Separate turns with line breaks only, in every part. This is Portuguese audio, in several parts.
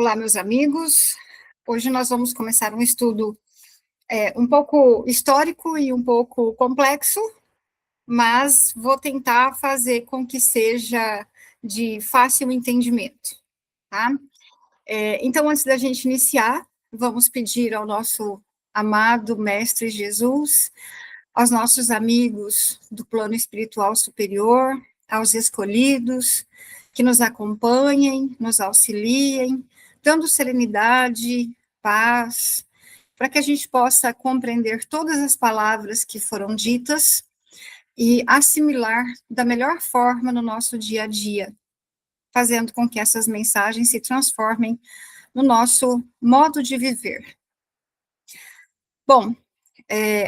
Olá, meus amigos. Hoje nós vamos começar um estudo um pouco histórico e um pouco complexo, mas vou tentar fazer com que seja de fácil entendimento, tá? Então, antes da gente iniciar, vamos pedir ao nosso amado Mestre Jesus, aos nossos amigos do plano espiritual superior, aos escolhidos, que nos acompanhem, nos auxiliem, dando serenidade, paz, para que a gente possa compreender todas as palavras que foram ditas e assimilar da melhor forma no nosso dia a dia, fazendo com que essas mensagens se transformem no nosso modo de viver. Bom,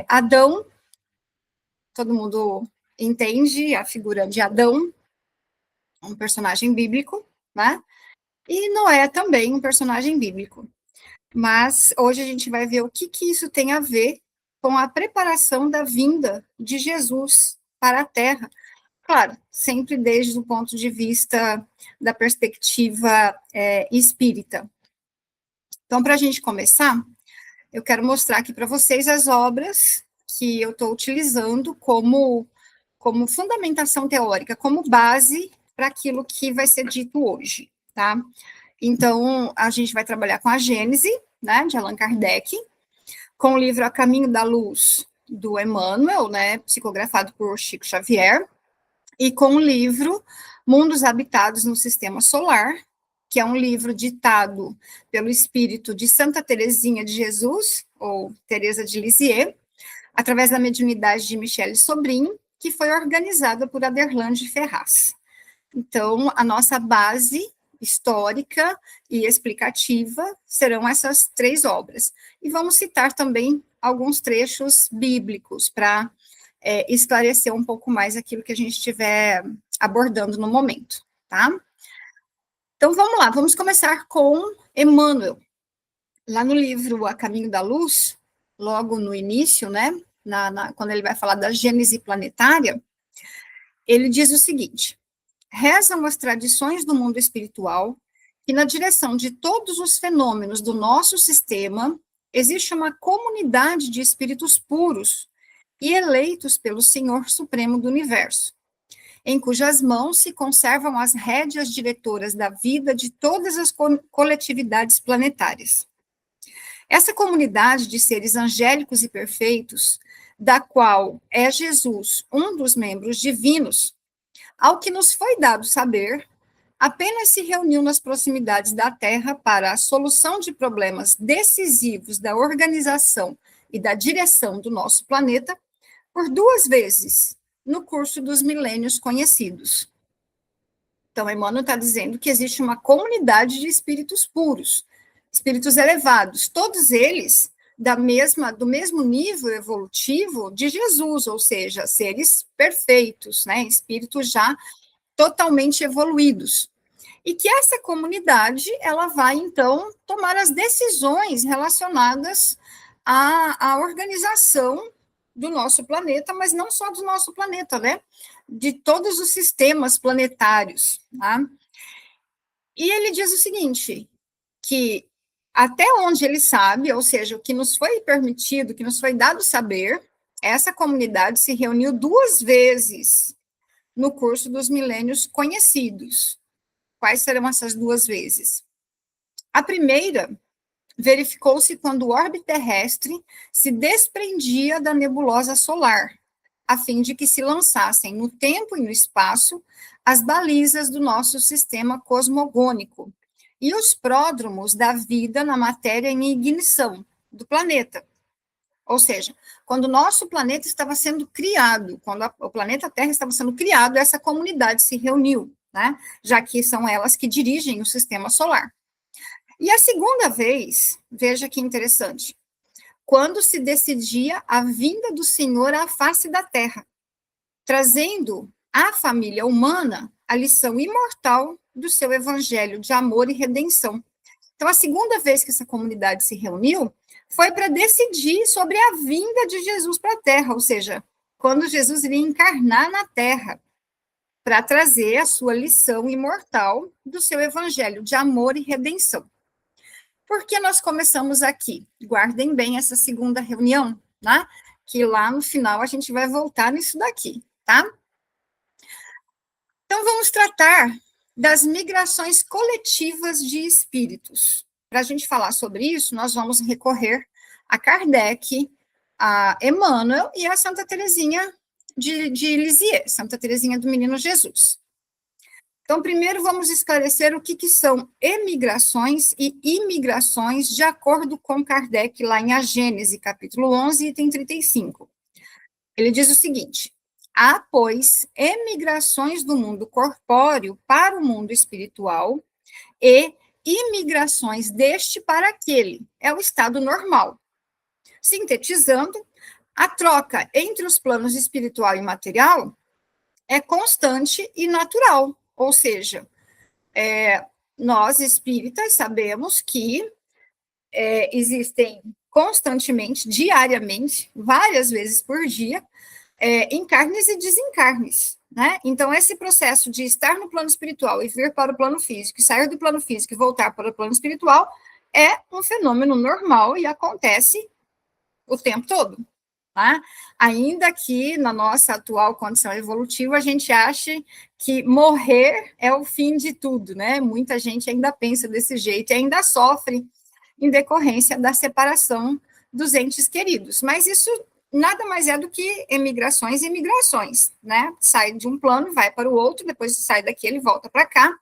Adão, todo mundo entende a figura de Adão, um personagem bíblico, né? E Noé também um personagem bíblico. Mas hoje a gente vai ver o que isso tem a ver com a preparação da vinda de Jesus para a Terra. Claro, sempre desde o ponto de vista da perspectiva espírita. Então, para a gente começar, eu quero mostrar aqui para vocês as obras que eu estou utilizando como fundamentação teórica, como base para aquilo que vai ser dito hoje, tá? Então, a gente vai trabalhar com a Gênese, né, de Allan Kardec, com o livro A Caminho da Luz, do Emmanuel, né, psicografado por Chico Xavier, e com o livro Mundos Habitados no Sistema Solar, que é um livro ditado pelo espírito de Santa Teresinha de Jesus, ou Teresa de Lisieux, através da mediunidade de Michele Sobrinho, que foi organizada por Aderlan de Ferraz. Então, a nossa base histórica e explicativa serão essas três obras. E vamos citar também alguns trechos bíblicos para esclarecer um pouco mais aquilo que a gente estiver abordando no momento, tá? Então, vamos lá, vamos começar com Emmanuel. Lá no livro A Caminho da Luz, logo no início, né, quando ele vai falar da Gênese planetária, ele diz o seguinte: rezam as tradições do mundo espiritual que na direção de todos os fenômenos do nosso sistema existe uma comunidade de espíritos puros e eleitos pelo Senhor Supremo do Universo, em cujas mãos se conservam as rédeas diretoras da vida de todas as coletividades planetárias. Essa comunidade de seres angélicos e perfeitos, da qual é Jesus um dos membros divinos, ao que nos foi dado saber, apenas se reuniu nas proximidades da Terra para a solução de problemas decisivos da organização e da direção do nosso planeta por 2 vezes no curso dos milênios conhecidos. Então, Emmanuel está dizendo que existe uma comunidade de espíritos puros, espíritos elevados, todos eles do mesmo nível evolutivo de Jesus, ou seja, seres perfeitos, né, espíritos já totalmente evoluídos. E que essa comunidade, ela vai, então, tomar as decisões relacionadas à organização do nosso planeta, mas não só do nosso planeta, né? De todos os sistemas planetários, tá? E ele diz o seguinte, que até onde ele sabe, ou seja, o que nos foi permitido, o que nos foi dado saber, essa comunidade se reuniu 2 vezes no curso dos milênios conhecidos. Quais serão essas 2 vezes? A primeira verificou-se quando o orbe terrestre se desprendia da nebulosa solar, a fim de que se lançassem no tempo e no espaço as balizas do nosso sistema cosmogônico e os pródromos da vida na matéria em ignição do planeta. Ou seja, quando o nosso planeta estava sendo criado, quando o planeta Terra estava sendo criado, essa comunidade se reuniu, né? Já que são elas que dirigem o sistema solar. E a segunda vez, veja que interessante, quando se decidia a vinda do Senhor à face da Terra, trazendo à família humana a lição imortal do seu evangelho de amor e redenção. Então, a segunda vez que essa comunidade se reuniu foi para decidir sobre a vinda de Jesus para a Terra, ou seja, quando Jesus iria encarnar na Terra, para trazer a sua lição imortal do seu evangelho de amor e redenção. Por que nós começamos aqui? Guardem bem essa segunda reunião, né? Que lá no final a gente vai voltar nisso daqui, tá? Então, vamos tratar das migrações coletivas de espíritos. Para a gente falar sobre isso, nós vamos recorrer a Kardec, a Emmanuel e a Santa Teresinha de Lisieux, Santa Teresinha do Menino Jesus. Então, primeiro vamos esclarecer o que são emigrações e imigrações, de acordo com Kardec, lá em A Gênese, capítulo 11, item 35. Ele diz o seguinte: há, pois, emigrações do mundo corpóreo para o mundo espiritual e imigrações deste para aquele. É o estado normal. Sintetizando, a troca entre os planos espiritual e material é constante e natural, ou seja, nós espíritas sabemos que existem constantemente, diariamente, várias vezes por dia, encarnes e desencarnes, né? Então, esse processo de estar no plano espiritual e vir para o plano físico, sair do plano físico e voltar para o plano espiritual, é um fenômeno normal e acontece o tempo todo, tá? Ainda que na nossa atual condição evolutiva a gente ache que morrer é o fim de tudo, né? Muita gente ainda pensa desse jeito e ainda sofre em decorrência da separação dos entes queridos. Mas isso nada mais é do que emigrações e imigrações, né? Sai de um plano, vai para o outro, depois sai daquele, volta para cá,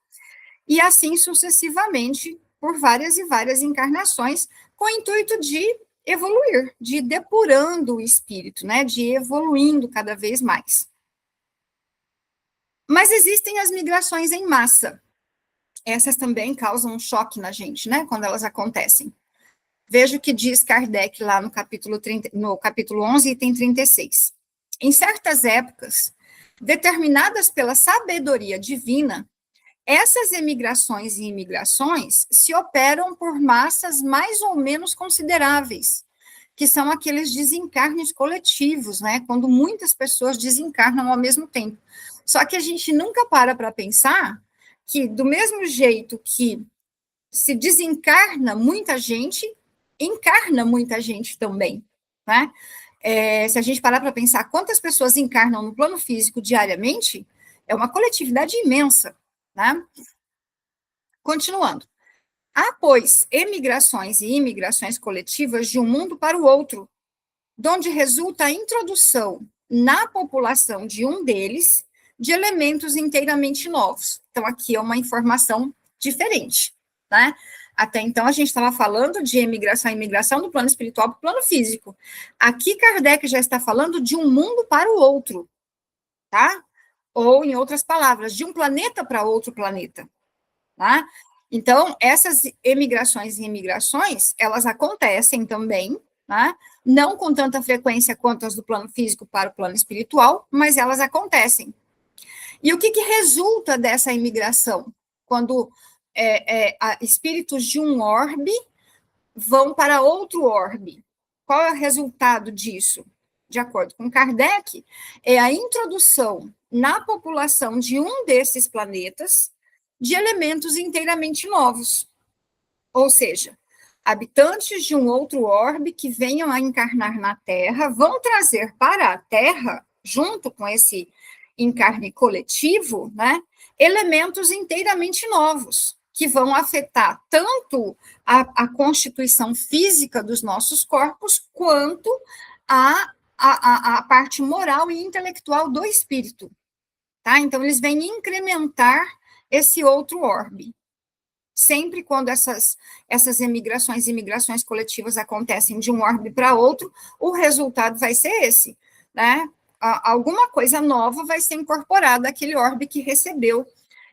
e assim sucessivamente, por várias e várias encarnações, com o intuito de evoluir, de ir depurando o espírito, né? De ir evoluindo cada vez mais. Mas existem as migrações em massa. Essas também causam um choque na gente, né? Quando elas acontecem. Veja o que diz Kardec lá no capítulo 11, item 36. Em certas épocas, determinadas pela sabedoria divina, essas emigrações e imigrações se operam por massas mais ou menos consideráveis, que são aqueles desencarnes coletivos, né? Quando muitas pessoas desencarnam ao mesmo tempo. Só que a gente nunca para pensar que, do mesmo jeito que se desencarna muita gente, encarna muita gente também, né? Se a gente parar para pensar quantas pessoas encarnam no plano físico diariamente, é uma coletividade imensa, né? Continuando. Há, pois, emigrações e imigrações coletivas de um mundo para o outro, donde resulta a introdução na população de um deles de elementos inteiramente novos. Então, aqui é uma informação diferente, né? Até então, a gente estava falando de emigração e imigração do plano espiritual para o plano físico. Aqui, Kardec já está falando de um mundo para o outro, tá? Ou, em outras palavras, de um planeta para outro planeta, tá? Então, essas emigrações e imigrações, elas acontecem também, tá? Não com tanta frequência quanto as do plano físico para o plano espiritual, mas elas acontecem. E o que resulta dessa imigração? Quando espíritos de um orbe vão para outro orbe. Qual é o resultado disso? De acordo com Kardec, é a introdução na população de um desses planetas de elementos inteiramente novos. Ou seja, habitantes de um outro orbe que venham a encarnar na Terra vão trazer para a Terra, junto com esse encarne coletivo, né, elementos inteiramente novos, que vão afetar tanto a constituição física dos nossos corpos, quanto a parte moral e intelectual do espírito. Tá? Então, eles vêm incrementar esse outro orbe. Sempre quando essas emigrações e imigrações coletivas acontecem de um orbe para outro, o resultado vai ser esse, né? Alguma coisa nova vai ser incorporada àquele orbe que recebeu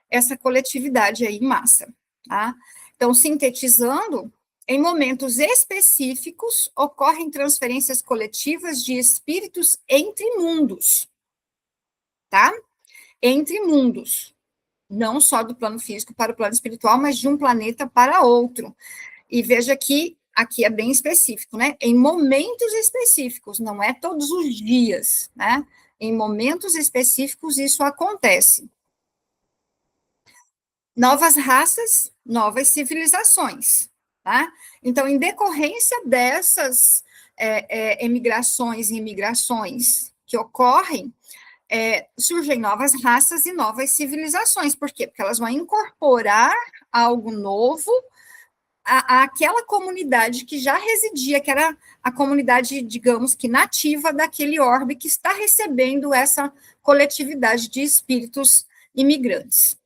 essa coletividade aí em massa, tá? Então, sintetizando, em momentos específicos, ocorrem transferências coletivas de espíritos entre mundos, tá? Entre mundos. Não só do plano físico para o plano espiritual, mas de um planeta para outro. E veja que aqui é bem específico, né? Em momentos específicos, não é todos os dias, né? Em momentos específicos isso acontece. Novas raças, novas civilizações. tá? Então, em decorrência dessas emigrações e imigrações que ocorrem, surgem novas raças e novas civilizações. Por quê? Porque elas vão incorporar algo novo àquela comunidade que já residia, que era a comunidade, digamos que nativa daquele orbe que está recebendo essa coletividade de espíritos imigrantes.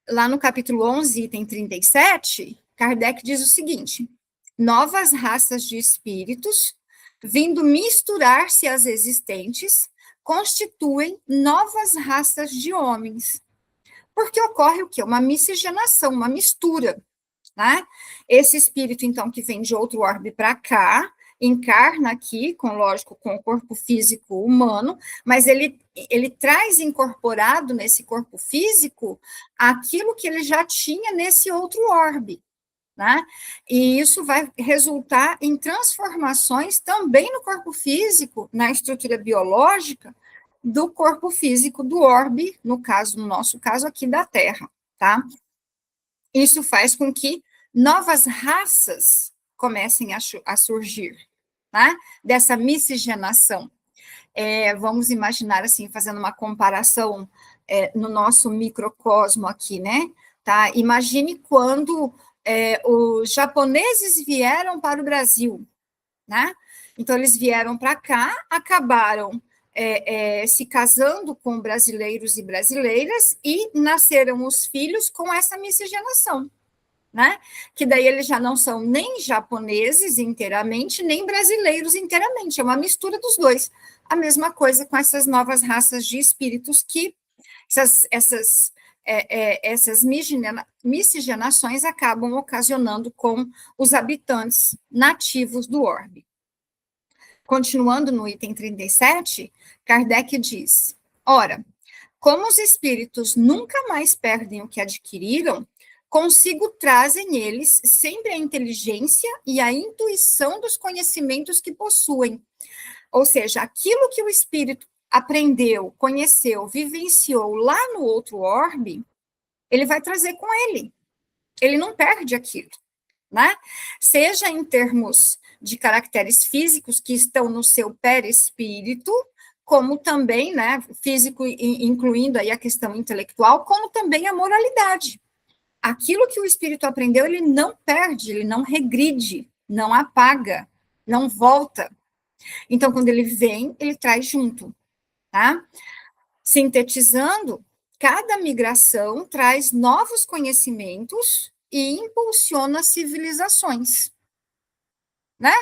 Lá no capítulo 11, item 37, Kardec diz o seguinte: novas raças de espíritos, vindo misturar-se às existentes, constituem novas raças de homens. Porque ocorre o quê? Uma miscigenação, uma mistura, né? Esse espírito, então, que vem de outro orbe para cá, encarna aqui, lógico, com o corpo físico humano, mas ele traz incorporado nesse corpo físico aquilo que ele já tinha nesse outro orbe, né? E isso vai resultar em transformações também no corpo físico, na estrutura biológica do corpo físico do orbe, no nosso caso aqui da Terra, tá? Isso faz com que novas raças comecem a surgir, né? Dessa miscigenação. Vamos imaginar, assim, fazendo uma comparação no nosso microcosmo aqui, né? Tá? Imagine quando os japoneses vieram para o Brasil, né? Então, eles vieram para cá, acabaram se casando com brasileiros e brasileiras e nasceram os filhos com essa miscigenação, né? Que daí eles já não são nem japoneses inteiramente, nem brasileiros inteiramente, é uma mistura dos dois. A mesma coisa com essas novas raças de espíritos que essas miscigenações acabam ocasionando com os habitantes nativos do orbe. Continuando no item 37, Kardec diz: ora, como os espíritos nunca mais perdem o que adquiriram, consigo trazem eles sempre a inteligência e a intuição dos conhecimentos que possuem. Ou seja, aquilo que o espírito aprendeu, conheceu, vivenciou lá no outro orbe, ele vai trazer com ele. Ele não perde aquilo, né? Seja em termos de caracteres físicos que estão no seu perispírito, como também, né, físico, incluindo aí a questão intelectual, como também a moralidade. Aquilo que o espírito aprendeu, ele não perde, ele não regride, não apaga, não volta. Então, quando ele vem, ele traz junto, tá? Sintetizando, cada migração traz novos conhecimentos e impulsiona civilizações, né?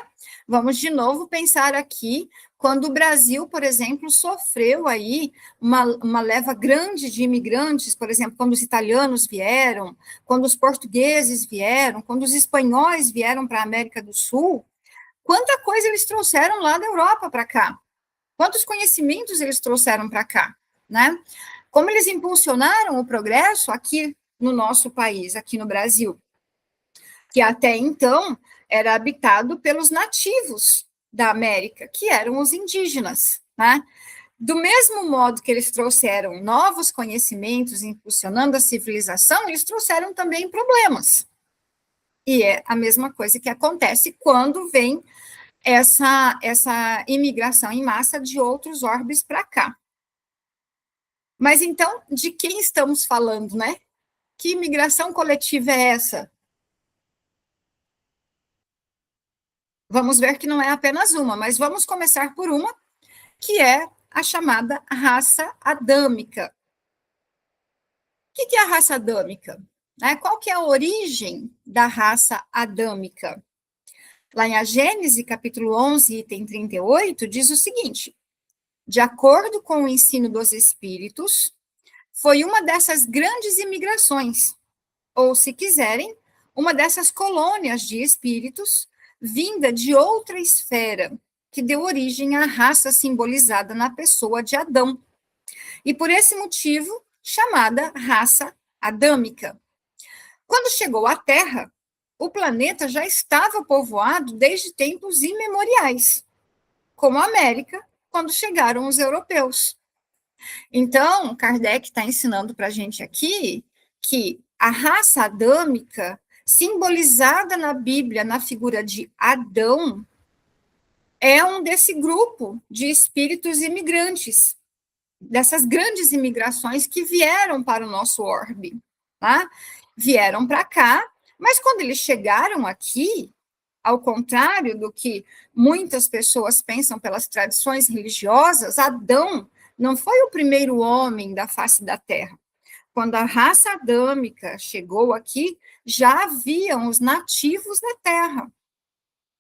Vamos de novo pensar aqui, quando o Brasil, por exemplo, sofreu aí uma leva grande de imigrantes, por exemplo, quando os italianos vieram, quando os portugueses vieram, quando os espanhóis vieram para a América do Sul, quanta coisa eles trouxeram lá da Europa para cá, quantos conhecimentos eles trouxeram para cá, né? Como eles impulsionaram o progresso aqui no nosso país, aqui no Brasil, que até então era habitado pelos nativos da América, que eram os indígenas, né? Do mesmo modo que eles trouxeram novos conhecimentos, impulsionando a civilização, eles trouxeram também problemas. E é a mesma coisa que acontece quando vem essa imigração em massa de outros orbes para cá. Mas então, de quem estamos falando, né? Que imigração coletiva é essa? Vamos ver que não é apenas uma, mas vamos começar por uma, que é a chamada raça adâmica. O que é a raça adâmica? Qual que é a origem da raça adâmica? Lá em A Gênese, capítulo 11, item 38, diz o seguinte: de acordo com o ensino dos espíritos, foi uma dessas grandes imigrações, ou, se quiserem, uma dessas colônias de espíritos, vinda de outra esfera, que deu origem à raça simbolizada na pessoa de Adão, e por esse motivo, chamada raça adâmica. Quando chegou à Terra, o planeta já estava povoado desde tempos imemoriais, como a América, quando chegaram os europeus. Então, Kardec está ensinando para a gente aqui que a raça adâmica simbolizada na Bíblia na figura de Adão, é um desse grupo de espíritos imigrantes, dessas grandes imigrações que vieram para o nosso orbe, tá? Vieram para cá, mas quando eles chegaram aqui, ao contrário do que muitas pessoas pensam pelas tradições religiosas, Adão não foi o primeiro homem da face da Terra. Quando a raça adâmica chegou aqui, já haviam os nativos da Terra,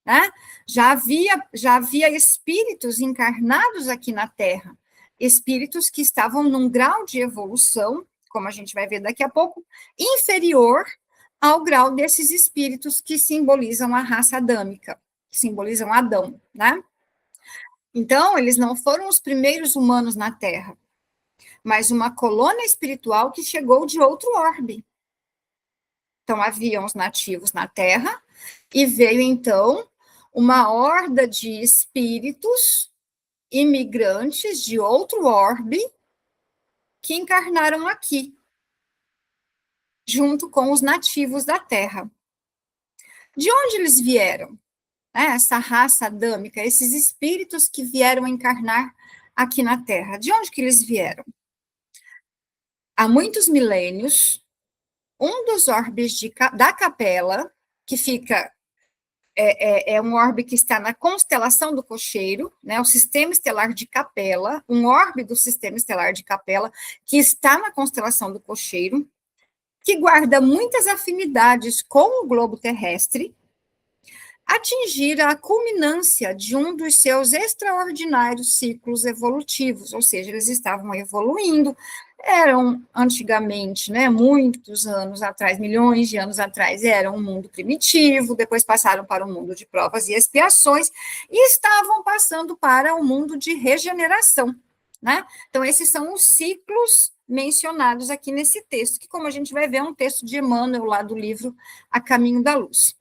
né? Já havia espíritos encarnados aqui na Terra, espíritos que estavam num grau de evolução, como a gente vai ver daqui a pouco, inferior ao grau desses espíritos que simbolizam a raça adâmica, que simbolizam Adão, né? Então, eles não foram os primeiros humanos na Terra, mas uma colônia espiritual que chegou de outro orbe. Então, haviam os nativos na Terra, e veio, então, uma horda de espíritos imigrantes de outro orbe que encarnaram aqui, junto com os nativos da Terra. De onde eles vieram? Essa raça adâmica, esses espíritos que vieram encarnar aqui na Terra, de onde que eles vieram? Há muitos milênios, um dos orbes da Capela, que fica, é um orbe que está na constelação do Cocheiro, né, o sistema estelar de Capela, um orbe do sistema estelar de Capela, que está na constelação do Cocheiro, que guarda muitas afinidades com o globo terrestre, atingir a culminância de um dos seus extraordinários ciclos evolutivos, ou seja, eles estavam evoluindo, eram antigamente, né, muitos anos atrás, milhões de anos atrás, era um mundo primitivo, depois passaram para um mundo de provas e expiações, e estavam passando para um mundo de regeneração, né? Então, esses são os ciclos mencionados aqui nesse texto, que, como a gente vai ver, é um texto de Emmanuel, lá do livro A Caminho da Luz.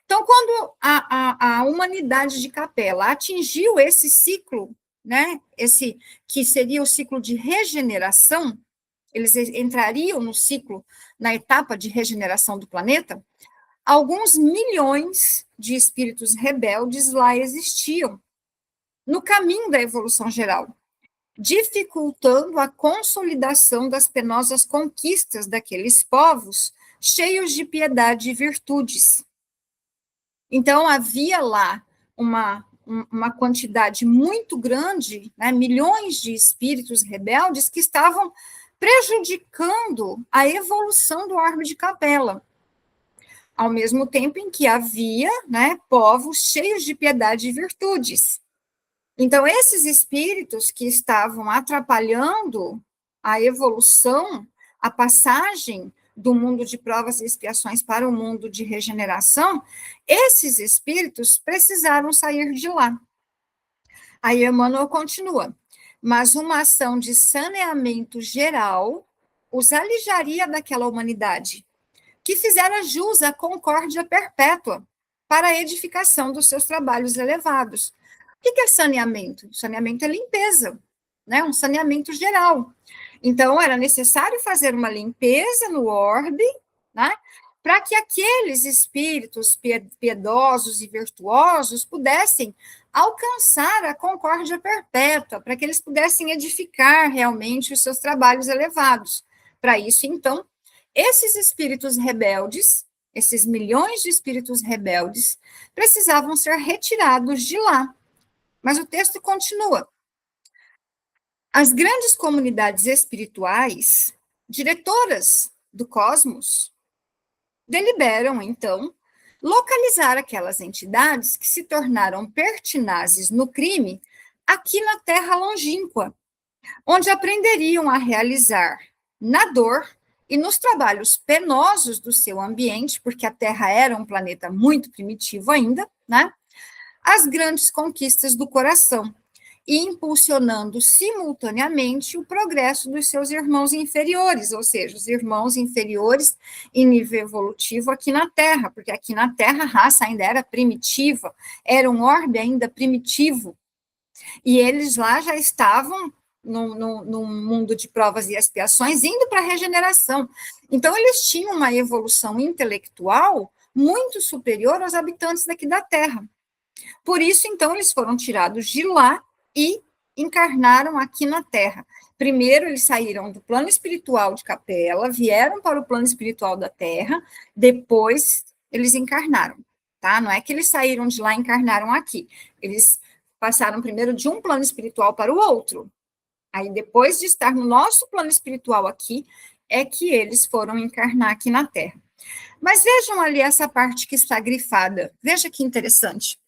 Então, quando a humanidade de Capela atingiu esse ciclo, né, esse que seria o ciclo de regeneração, eles entrariam no ciclo, na etapa de regeneração do planeta, alguns milhões de espíritos rebeldes lá existiam, no caminho da evolução geral, dificultando a consolidação das penosas conquistas daqueles povos cheios de piedade e virtudes. Então, havia lá uma quantidade muito grande, né, milhões de espíritos rebeldes que estavam prejudicando a evolução do orbe de Capela, ao mesmo tempo em que havia, né, povos cheios de piedade e virtudes. Então, esses espíritos que estavam atrapalhando a evolução, a passagem do mundo de provas e expiações para o mundo de regeneração, esses espíritos precisaram sair de lá. Aí Emmanuel continua, mas uma ação de saneamento geral os alijaria daquela humanidade, que fizera jus à concórdia perpétua para a edificação dos seus trabalhos elevados. O que é saneamento? Saneamento é limpeza, né? Um saneamento geral. Então, era necessário fazer uma limpeza no orbe, né, para que aqueles espíritos piedosos e virtuosos pudessem alcançar a concórdia perpétua, para que eles pudessem edificar realmente os seus trabalhos elevados. Para isso, então, esses espíritos rebeldes, esses milhões de espíritos rebeldes, precisavam ser retirados de lá. Mas o texto continua. As grandes comunidades espirituais, diretoras do cosmos, deliberam, então, localizar aquelas entidades que se tornaram pertinazes no crime aqui na Terra longínqua, onde aprenderiam a realizar na dor e nos trabalhos penosos do seu ambiente, porque a Terra era um planeta muito primitivo ainda, né? As grandes conquistas do coração, e impulsionando simultaneamente o progresso dos seus irmãos inferiores, ou seja, os irmãos inferiores em nível evolutivo aqui na Terra, porque aqui na Terra a raça ainda era primitiva, era um orbe ainda primitivo, e eles lá já estavam num mundo de provas e expiações, indo para a regeneração. Então, eles tinham uma evolução intelectual muito superior aos habitantes daqui da Terra. Por isso, então, eles foram tirados de lá e encarnaram aqui na Terra. Primeiro, eles saíram do plano espiritual de Capela, vieram para o plano espiritual da Terra, depois eles encarnaram, tá? Não é que eles saíram de lá e encarnaram aqui. Eles passaram primeiro de um plano espiritual para o outro. Aí, depois de estar no nosso plano espiritual aqui, é que eles foram encarnar aqui na Terra. Mas vejam ali essa parte que está grifada. Veja que interessante.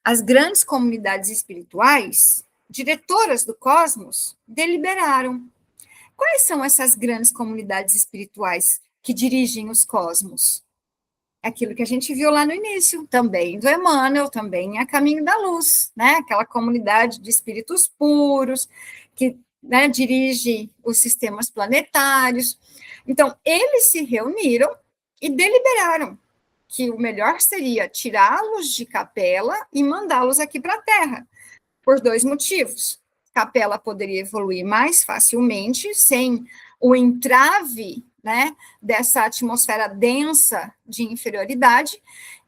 As grandes comunidades espirituais, diretoras do cosmos, deliberaram. Quais são essas grandes comunidades espirituais que dirigem os cosmos? Aquilo que a gente viu lá no início, também do Emmanuel, também a Caminho da Luz, né? Aquela comunidade de espíritos puros, que, né, dirige os sistemas planetários. Então, eles se reuniram e deliberaram que o melhor seria tirá-los de Capela e mandá-los aqui para a Terra, por dois motivos. Capela poderia evoluir mais facilmente, sem o entrave, né, dessa atmosfera densa de inferioridade,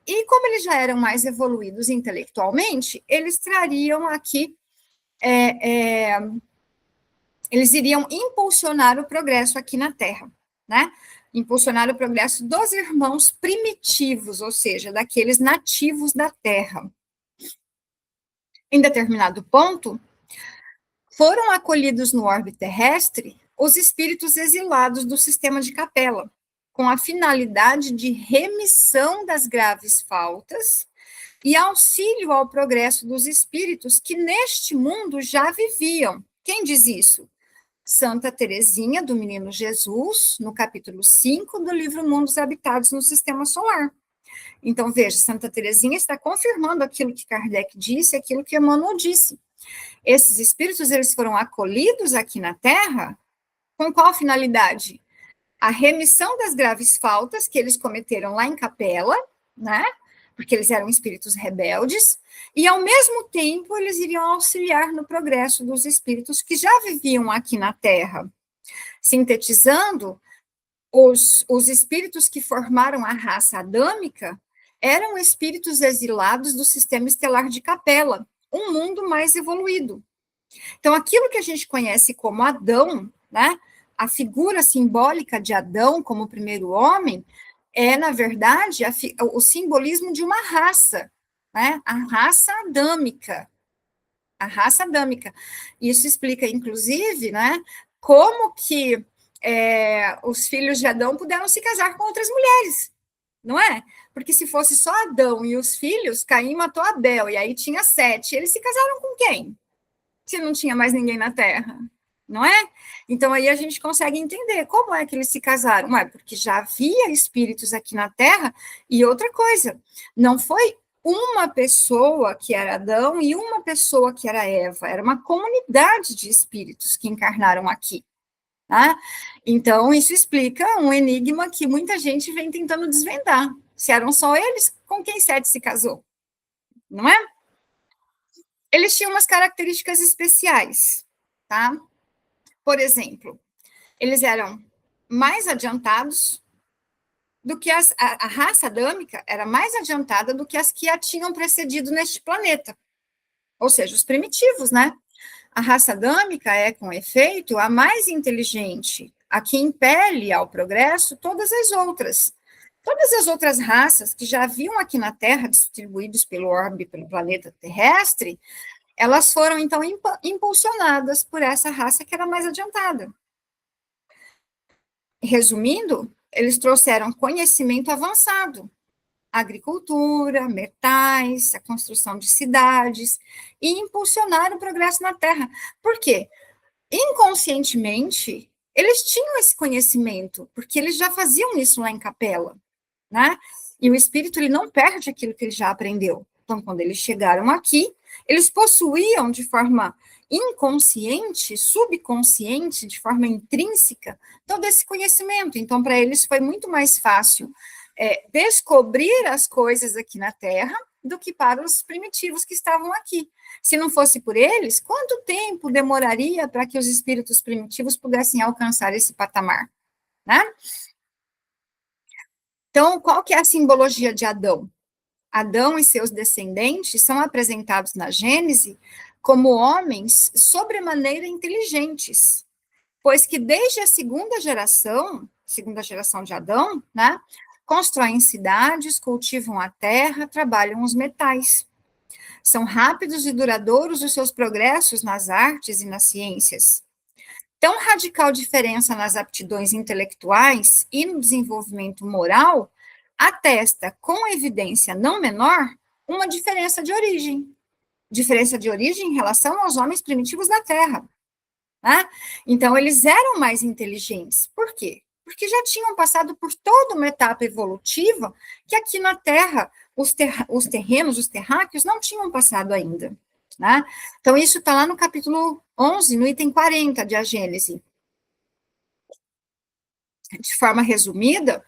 e como eles já eram mais evoluídos intelectualmente, eles trariam aqui, eles iriam impulsionar o progresso aqui na Terra, né? Impulsionar o progresso dos irmãos primitivos, ou seja, daqueles nativos da Terra. Em determinado ponto, foram acolhidos no orbe terrestre os espíritos exilados do sistema de Capela, com a finalidade de remissão das graves faltas e auxílio ao progresso dos espíritos que neste mundo já viviam. Quem diz isso? Santa Teresinha do Menino Jesus, no capítulo 5 do livro Mundos Habitados no Sistema Solar. Então, veja, Santa Teresinha está confirmando aquilo que Kardec disse, aquilo que Emmanuel disse. Esses espíritos, eles foram acolhidos aqui na Terra com qual finalidade? A remissão das graves faltas que eles cometeram lá em Capela, né? Porque eles eram espíritos rebeldes, e ao mesmo tempo eles iriam auxiliar no progresso dos espíritos que já viviam aqui na Terra. Sintetizando, os espíritos que formaram a raça adâmica eram espíritos exilados do sistema estelar de Capela, um mundo mais evoluído. Então, aquilo que a gente conhece como Adão, né, a figura simbólica de Adão como primeiro homem, é, na verdade, o simbolismo de uma raça, né, a raça adâmica. A raça adâmica. Isso explica, inclusive, né, como que os filhos de Adão puderam se casar com outras mulheres, não é? Porque se fosse só Adão e os filhos, Caim matou Abel, e aí tinha 7. Eles se casaram com quem? Se não tinha mais ninguém na Terra, não é? Então, aí a gente consegue entender como é que eles se casaram. Ué, porque já havia espíritos aqui na Terra, e outra coisa, não foi uma pessoa que era Adão e uma pessoa que era Eva, era uma comunidade de espíritos que encarnaram aqui. Tá? Então, isso explica um enigma que muita gente vem tentando desvendar. Se eram só eles, com quem Sete se casou? Não é? Eles tinham umas características especiais, tá? Por exemplo, eles eram mais adiantados do que a raça adâmica era mais adiantada do que as que a tinham precedido neste planeta. Ou seja, os primitivos, né? A raça adâmica é, com efeito, a mais inteligente, a que impele ao progresso todas as outras. Todas as outras raças que já haviam aqui na Terra, distribuídos pelo orbe, pelo planeta terrestre, elas foram, então, impulsionadas por essa raça que era mais adiantada. Resumindo, eles trouxeram conhecimento avançado, agricultura, metais, a construção de cidades, e impulsionaram o progresso na Terra. Por quê? Inconscientemente, eles tinham esse conhecimento, porque eles já faziam isso lá em Capela, né? E o espírito, ele não perde aquilo que ele já aprendeu. Então, quando eles chegaram aqui, eles possuíam de forma inconsciente, subconsciente, de forma intrínseca, todo esse conhecimento. Então, para eles foi muito mais fácil descobrir as coisas aqui na Terra do que para os primitivos que estavam aqui. Se não fosse por eles, quanto tempo demoraria para que os espíritos primitivos pudessem alcançar esse patamar, né? Então, qual que é a simbologia de Adão? Adão e seus descendentes são apresentados na Gênese como homens sobremaneira inteligentes, pois que desde a segunda geração de Adão, né, constroem cidades, cultivam a terra, trabalham os metais. São rápidos e duradouros os seus progressos nas artes e nas ciências. Tão radical diferença nas aptidões intelectuais e no desenvolvimento moral atesta, com evidência não menor, uma diferença de origem. Diferença de origem em relação aos homens primitivos da Terra. Né? Então, eles eram mais inteligentes. Por quê? Porque já tinham passado por toda uma etapa evolutiva que aqui na Terra os terrenos, os terráqueos, não tinham passado ainda. Né? Então, isso está lá no capítulo 11, no item 40 de A Gênese. De forma resumida,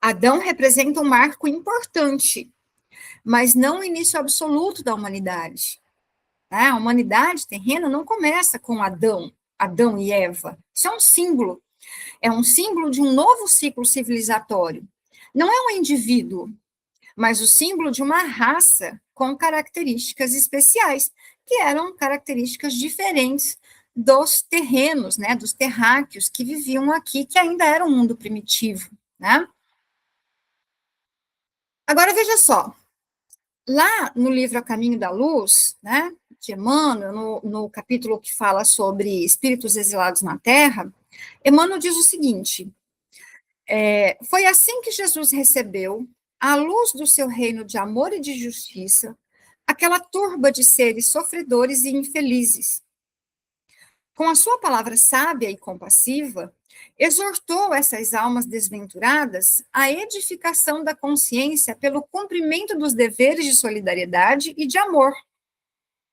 Adão representa um marco importante, mas não o início absoluto da humanidade. Né? A humanidade terrena não começa com Adão e Eva. Isso é um símbolo. É um símbolo de um novo ciclo civilizatório. Não é um indivíduo, mas o símbolo de uma raça com características especiais, que eram características diferentes dos terrenos, né, dos terráqueos que viviam aqui, que ainda era um mundo primitivo, né? Agora, veja só, lá no livro A Caminho da Luz, né, de Emmanuel, no capítulo que fala sobre espíritos exilados na Terra, Emmanuel diz o seguinte, foi assim que Jesus recebeu, à luz do seu reino de amor e de justiça, aquela turba de seres sofredores e infelizes. Com a sua palavra sábia e compassiva, exortou essas almas desventuradas à edificação da consciência pelo cumprimento dos deveres de solidariedade e de amor,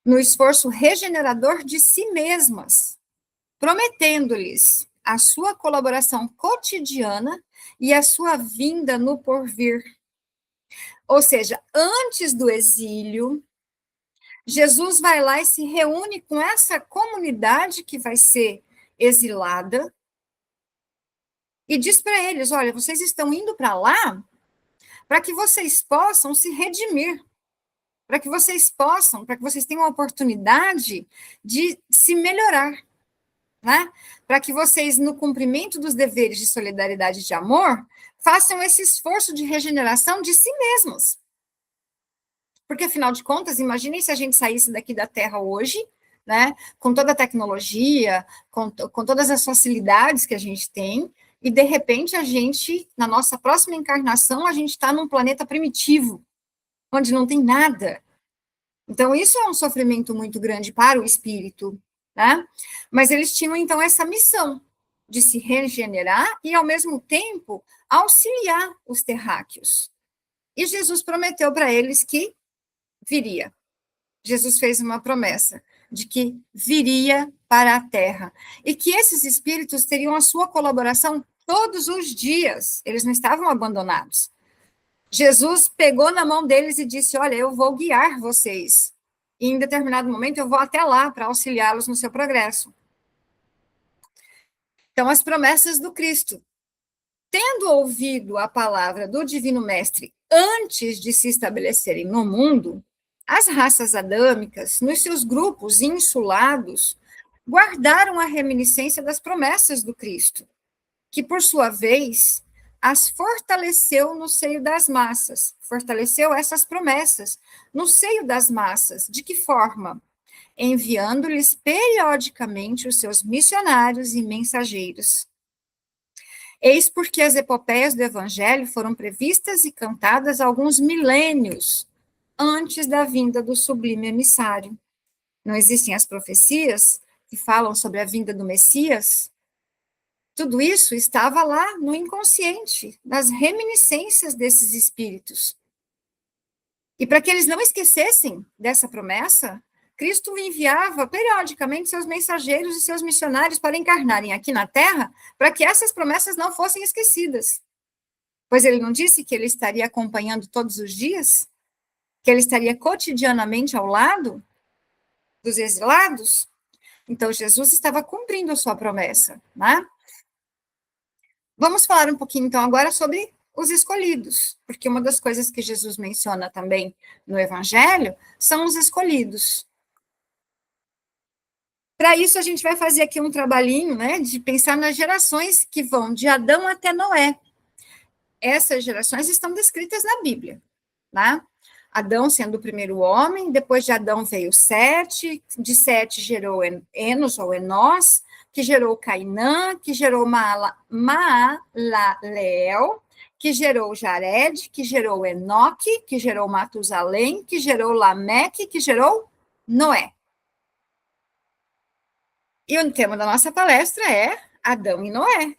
no esforço regenerador de si mesmas, prometendo-lhes a sua colaboração cotidiana e a sua vinda no porvir. Ou seja, antes do exílio, Jesus vai lá e se reúne com essa comunidade que vai ser exilada e diz para eles, olha, vocês estão indo para lá para que vocês possam se redimir, para que vocês tenham a oportunidade de se melhorar, né? Para que vocês, no cumprimento dos deveres de solidariedade e de amor, façam esse esforço de regeneração de si mesmos. Porque, afinal de contas, imaginem se a gente saísse daqui da Terra hoje, né, com toda a tecnologia, com todas as facilidades que a gente tem, e, de repente, a gente, na nossa próxima encarnação, a gente está num planeta primitivo, onde não tem nada. Então, isso é um sofrimento muito grande para o espírito, né? Mas eles tinham, então, essa missão de se regenerar e, ao mesmo tempo, auxiliar os terráqueos. E Jesus prometeu para eles que viria. Jesus fez uma promessa de que viria para a terra e que esses espíritos teriam a sua colaboração todos os dias, eles não estavam abandonados. Jesus pegou na mão deles e disse, olha, eu vou guiar vocês, e em determinado momento eu vou até lá para auxiliá-los no seu progresso. Então, as promessas do Cristo. Tendo ouvido a palavra do Divino Mestre antes de se estabelecerem no mundo, as raças adâmicas, nos seus grupos insulados, guardaram a reminiscência das promessas do Cristo, que, por sua vez, as fortaleceu no seio das massas, fortaleceu essas promessas no seio das massas. De que forma? Enviando-lhes periodicamente os seus missionários e mensageiros. Eis porque as epopeias do Evangelho foram previstas e cantadas alguns milênios antes da vinda do sublime emissário. Não existem as profecias que falam sobre a vinda do Messias? Tudo isso estava lá no inconsciente, nas reminiscências desses espíritos. E para que eles não esquecessem dessa promessa, Cristo enviava periodicamente seus mensageiros e seus missionários para encarnarem aqui na Terra, para que essas promessas não fossem esquecidas. Pois ele não disse que ele estaria acompanhando todos os dias? Que ele estaria cotidianamente ao lado? dos exilados? Então, Jesus estava cumprindo a sua promessa, né? Vamos falar um pouquinho, então, agora sobre os escolhidos, porque uma das coisas que Jesus menciona também no Evangelho são os escolhidos. Para isso, a gente vai fazer aqui um trabalhinho, né, de pensar nas gerações que vão de Adão até Noé. Essas gerações estão descritas na Bíblia, né? Adão sendo o primeiro homem, depois de Adão veio Sete, de Sete gerou Enos ou Enós, que gerou Cainã, que gerou Maalalel, que gerou Jared, que gerou Enoque, que gerou Matusalém, que gerou Lameque, que gerou Noé. E o tema da nossa palestra é Adão e Noé,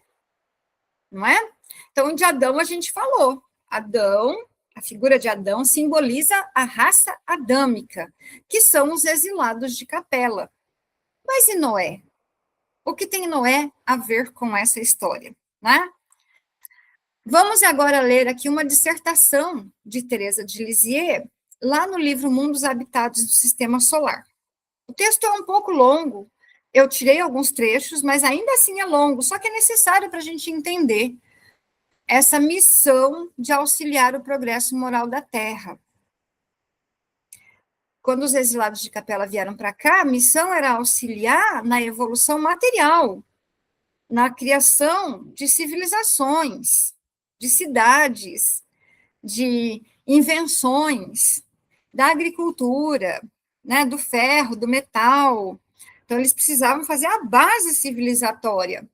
não é? Então, de Adão a gente falou. Adão, a figura de Adão simboliza a raça adâmica, que são os exilados de Capela. Mas e Noé? O que tem Noé a ver com essa história, né? Vamos agora ler aqui uma dissertação de Teresa de Lisieux, lá no livro Mundos Habitados do Sistema Solar. O texto é um pouco longo, eu tirei alguns trechos, mas ainda assim é longo, só que é necessário para a gente entender essa missão de auxiliar o progresso moral da Terra. Quando os exilados de Capela vieram para cá, a missão era auxiliar na evolução material, na criação de civilizações, de cidades, de invenções, da agricultura, né, do ferro, do metal. Então, eles precisavam fazer a base civilizatória.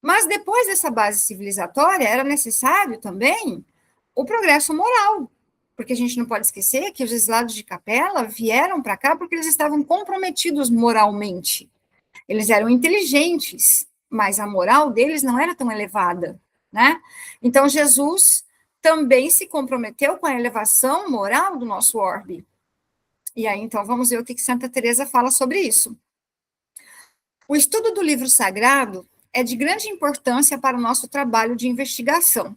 Mas depois dessa base civilizatória, era necessário também o progresso moral, porque a gente não pode esquecer que os exilados de Capela vieram para cá porque eles estavam comprometidos moralmente. Eles eram inteligentes, mas a moral deles não era tão elevada, né? Então, Jesus também se comprometeu com a elevação moral do nosso orbe. E aí, então, vamos ver o que Santa Teresa fala sobre isso. O estudo do livro sagrado é de grande importância para o nosso trabalho de investigação,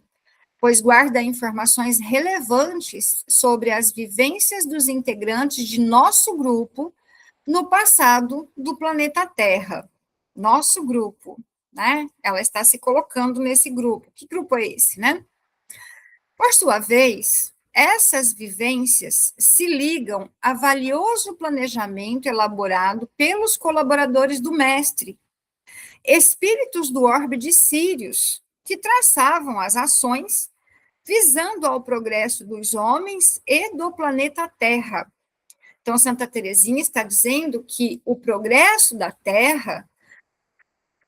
pois guarda informações relevantes sobre as vivências dos integrantes de nosso grupo no passado do planeta Terra. Nosso grupo, né? Ela está se colocando nesse grupo. Que grupo é esse, né? Por sua vez, essas vivências se ligam a valioso planejamento elaborado pelos colaboradores do mestre, espíritos do orbe de Sírios, que traçavam as ações visando ao progresso dos homens e do planeta Terra. Então, Santa Teresinha está dizendo que o progresso da Terra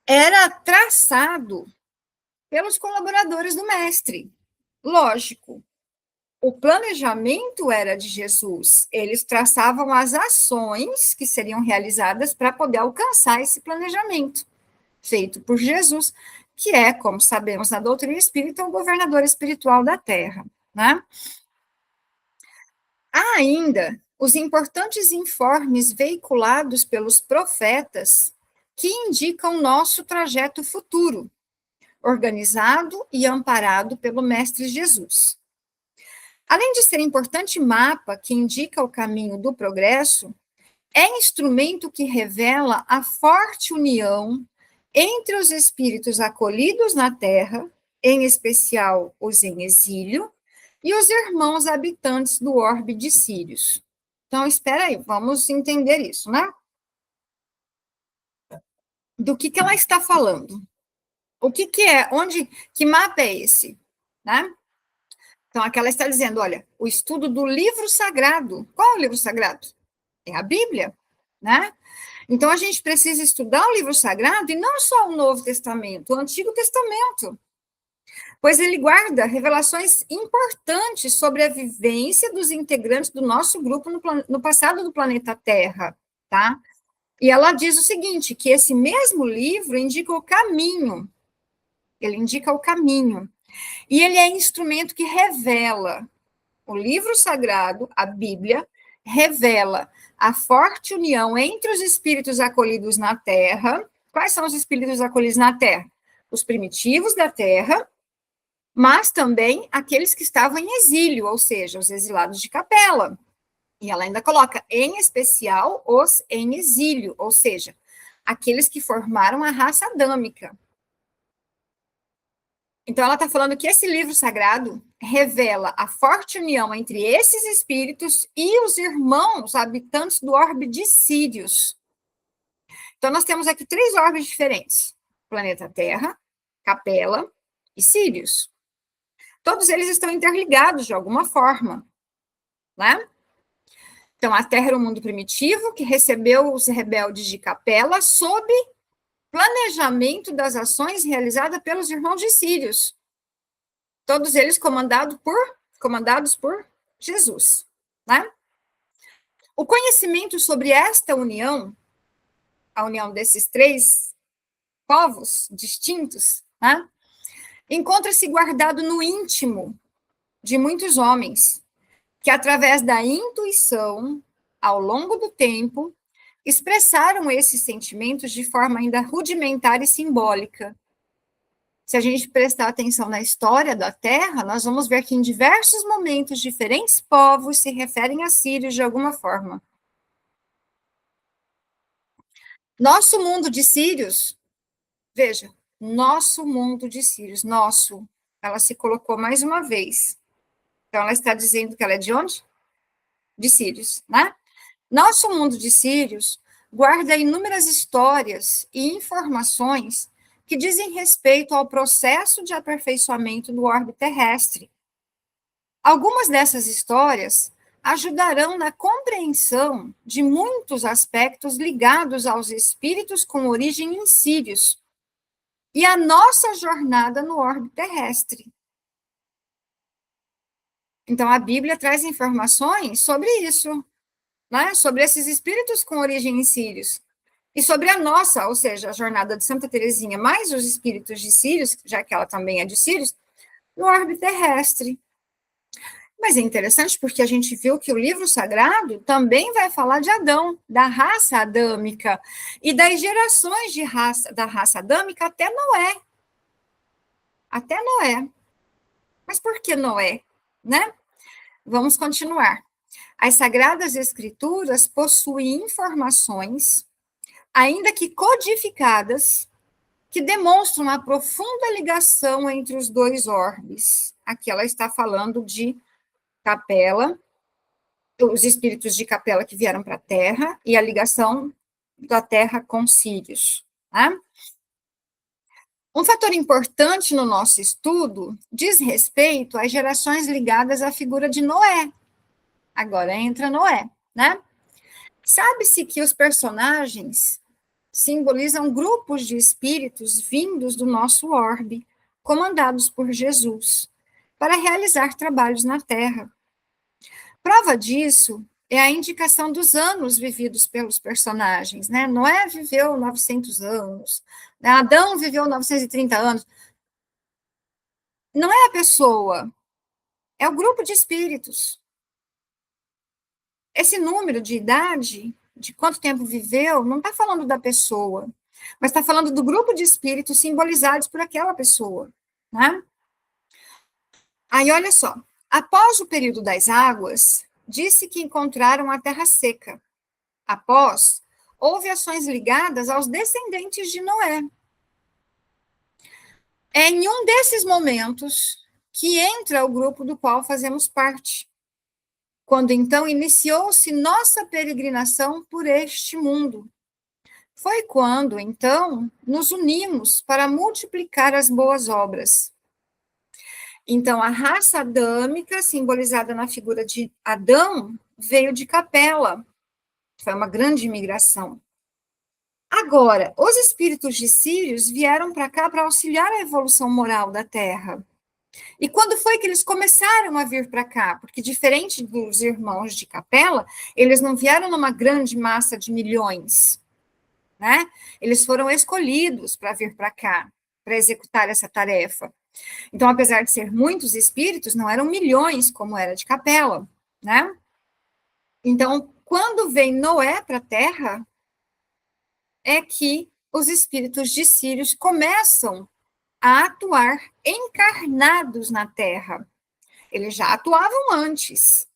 era traçado pelos colaboradores do mestre. Lógico, o planejamento era de Jesus, eles traçavam as ações que seriam realizadas para poder alcançar esse planejamento feito por Jesus, que é, como sabemos na doutrina espírita, o governador espiritual da Terra, né? Há ainda os importantes informes veiculados pelos profetas que indicam nosso trajeto futuro, organizado e amparado pelo Mestre Jesus. Além de ser importante mapa que indica o caminho do progresso, é instrumento que revela a forte união entre os espíritos acolhidos na Terra, em especial os em exílio, e os irmãos habitantes do orbe de Sírios. Então, espera aí, vamos entender isso, né? Do que ela está falando? O que é? Que mapa é esse? Né? Então, aqui ela está dizendo, olha, o estudo do livro sagrado. Qual é o livro sagrado? É a Bíblia, né? Então, a gente precisa estudar o livro sagrado e não só o Novo Testamento, o Antigo Testamento, pois ele guarda revelações importantes sobre a vivência dos integrantes do nosso grupo no passado do planeta Terra, tá? E ela diz o seguinte, que esse mesmo livro indica o caminho, ele indica o caminho, e ele é instrumento que revela, o livro sagrado, a Bíblia, revela a forte união entre os espíritos acolhidos na Terra. Quais são os espíritos acolhidos na Terra? Os primitivos da Terra, mas também aqueles que estavam em exílio, ou seja, os exilados de Capela. E ela ainda coloca, em especial, os em exílio, ou seja, aqueles que formaram a raça adâmica. Então, ela está falando que esse livro sagrado revela a forte união entre esses espíritos e os irmãos habitantes do orbe de Sírios. Então, nós temos aqui 3 orbes diferentes: planeta Terra, Capela e Sírios. Todos eles estão interligados de alguma forma, né? Então, a Terra era um mundo primitivo que recebeu os rebeldes de Capela sob planejamento das ações realizadas pelos irmãos de Sírios. Todos eles comandados por Jesus, né? O conhecimento sobre esta união, a união desses 3 povos distintos, né, encontra-se guardado no íntimo de muitos homens, que através da intuição, ao longo do tempo, expressaram esses sentimentos de forma ainda rudimentar e simbólica. Se a gente prestar atenção na história da Terra, nós vamos ver que em diversos momentos diferentes povos se referem a Sírios de alguma forma. Nosso mundo de Sírios, veja, nosso mundo de Sírios, nosso, ela se colocou mais uma vez. Então, ela está dizendo que ela é de onde? De Sírios, né? Nosso mundo de Sírios guarda inúmeras histórias e informações que dizem respeito ao processo de aperfeiçoamento do orbe terrestre. Algumas dessas histórias ajudarão na compreensão de muitos aspectos ligados aos espíritos com origem em Sírios e a nossa jornada no orbe terrestre. Então, a Bíblia traz informações sobre isso, né? Sobre esses espíritos com origem em Sírios. E sobre a nossa, ou seja, a jornada de Santa Teresinha, mais os espíritos de Sírios, já que ela também é de Sírios, no orbe terrestre. Mas é interessante porque a gente viu que o livro sagrado também vai falar de Adão, da raça adâmica, e das gerações da raça adâmica até Noé. Até Noé. Mas por que Noé? Né? Vamos continuar. As Sagradas Escrituras possuem informações, ainda que codificadas, que demonstram uma profunda ligação entre os 2 orbes. Aqui ela está falando de Capela, os espíritos de Capela que vieram para a Terra, e a ligação da Terra com Sírios. Tá? Um fator importante no nosso estudo diz respeito às gerações ligadas à figura de Noé. Agora entra Noé, né? Sabe-se que os personagens simbolizam grupos de espíritos vindos do nosso orbe, comandados por Jesus, para realizar trabalhos na Terra. Prova disso é a indicação dos anos vividos pelos personagens, né? Noé viveu 900 anos, né? Adão viveu 930 anos. Não é a pessoa, é o grupo de espíritos. Esse número de idade, de quanto tempo viveu, não está falando da pessoa, mas está falando do grupo de espíritos simbolizados por aquela pessoa, né? Aí, olha só, após o período das águas, disse que encontraram a terra seca. Após, houve ações ligadas aos descendentes de Noé. É em um desses momentos que entra o grupo do qual fazemos parte, quando então iniciou-se nossa peregrinação por este mundo. Foi quando, então, nos unimos para multiplicar as boas obras. Então, a raça adâmica, simbolizada na figura de Adão, veio de Capela. Foi uma grande migração. Agora, os espíritos de Sírios vieram para cá para auxiliar a evolução moral da Terra. E quando foi que eles começaram a vir para cá? Porque, diferente dos irmãos de Capela, eles não vieram numa grande massa de milhões, né? Eles foram escolhidos para vir para cá, para executar essa tarefa. Então, apesar de ser muitos espíritos, não eram milhões, como era de Capela, né? Então, quando vem Noé para a Terra, é que os espíritos de Sírios começam a atuar encarnados na Terra. Eles já atuavam antes,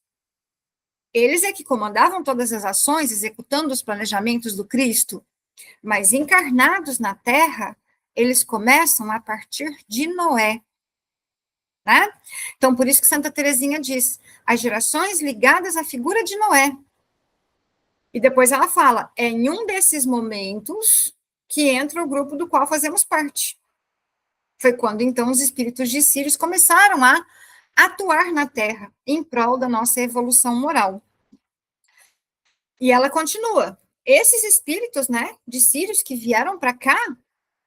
Eles é que comandavam todas as ações, executando os planejamentos do Cristo, mas encarnados na Terra, eles começam a partir de Noé. Né? Então, por isso que Santa Teresinha diz, as gerações ligadas à figura de Noé. E depois ela fala, é em um desses momentos que entra o grupo do qual fazemos parte. Foi quando, então, os espíritos de Sírios começaram a atuar na Terra, em prol da nossa evolução moral. E ela continua, esses espíritos, né, de Sírios que vieram para cá,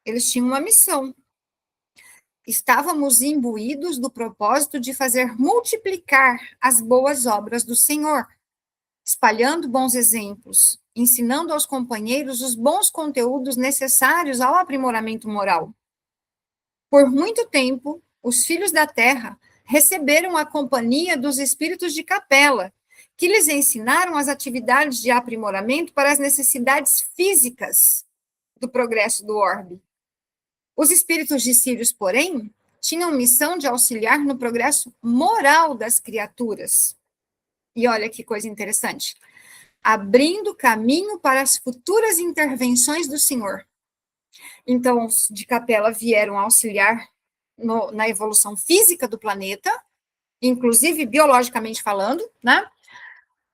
eles tinham uma missão. Estávamos imbuídos do propósito de fazer multiplicar as boas obras do Senhor, espalhando bons exemplos, ensinando aos companheiros os bons conteúdos necessários ao aprimoramento moral. Por muito tempo, os filhos da terra receberam a companhia dos espíritos de capela, que lhes ensinaram as atividades de aprimoramento para as necessidades físicas do progresso do orbe. Os espíritos de Sírios, porém, tinham missão de auxiliar no progresso moral das criaturas. E olha que coisa interessante. Abrindo caminho para as futuras intervenções do Senhor. Então, os de capela vieram auxiliar na evolução física do planeta, inclusive biologicamente falando, né?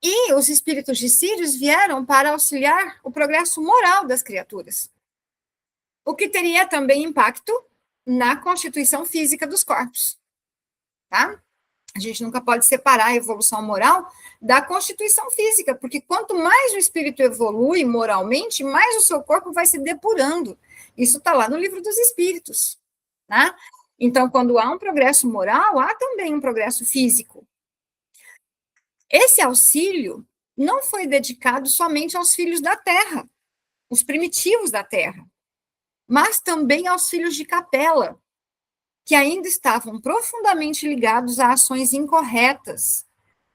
E os espíritos de Sírios vieram para auxiliar o progresso moral das criaturas. O que teria também impacto na constituição física dos corpos, tá? A gente nunca pode separar a evolução moral da constituição física, porque quanto mais o espírito evolui moralmente, mais o seu corpo vai se depurando. Isso está lá no Livro dos Espíritos, né? Então, quando há um progresso moral, há também um progresso físico. Esse auxílio não foi dedicado somente aos filhos da terra, os primitivos da terra, mas também aos filhos de capela, que ainda estavam profundamente ligados a ações incorretas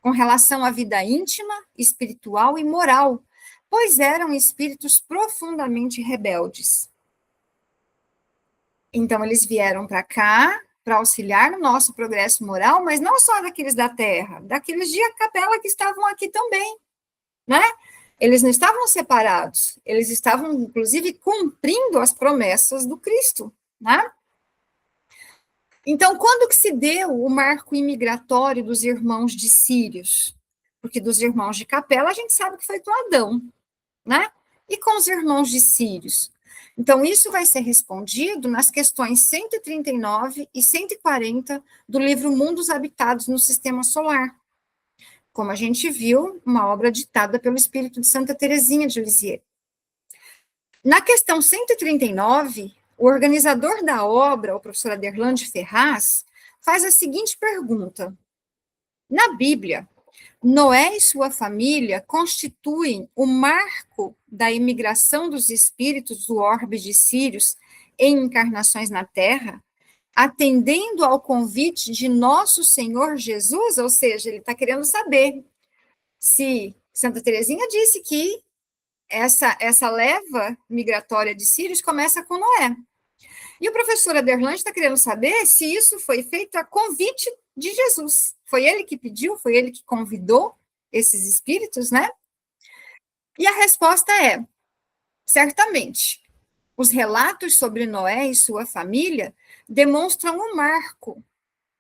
com relação à vida íntima, espiritual e moral, pois eram espíritos profundamente rebeldes. Então, eles vieram para cá para auxiliar no nosso progresso moral, mas não só daqueles da terra, daqueles de capela que estavam aqui também, né? Eles não estavam separados, eles estavam, inclusive, cumprindo as promessas do Cristo, né? Então, quando que se deu o marco imigratório dos irmãos de Sírios? Porque dos irmãos de capela a gente sabe que foi com Adão, né? E com os irmãos de Sírios? Então, isso vai ser respondido nas questões 139 e 140 do livro Mundos Habitados no Sistema Solar. Como a gente viu, uma obra ditada pelo espírito de Santa Teresinha de Lisieux. Na questão 139, o organizador da obra, o professor Aderlan Ferraz, faz a seguinte pergunta. Na Bíblia, Noé e sua família constituem o marco da imigração dos espíritos do orbe de Sírios em encarnações na Terra, atendendo ao convite de nosso Senhor Jesus, ou seja, ele está querendo saber se Santa Teresinha disse que essa leva migratória de Sírios começa com Noé. E o professor Aderlan está querendo saber se isso foi feito a convite de Jesus. Foi ele que pediu, foi ele que convidou esses espíritos, né? E a resposta é, certamente, os relatos sobre Noé e sua família demonstram um marco,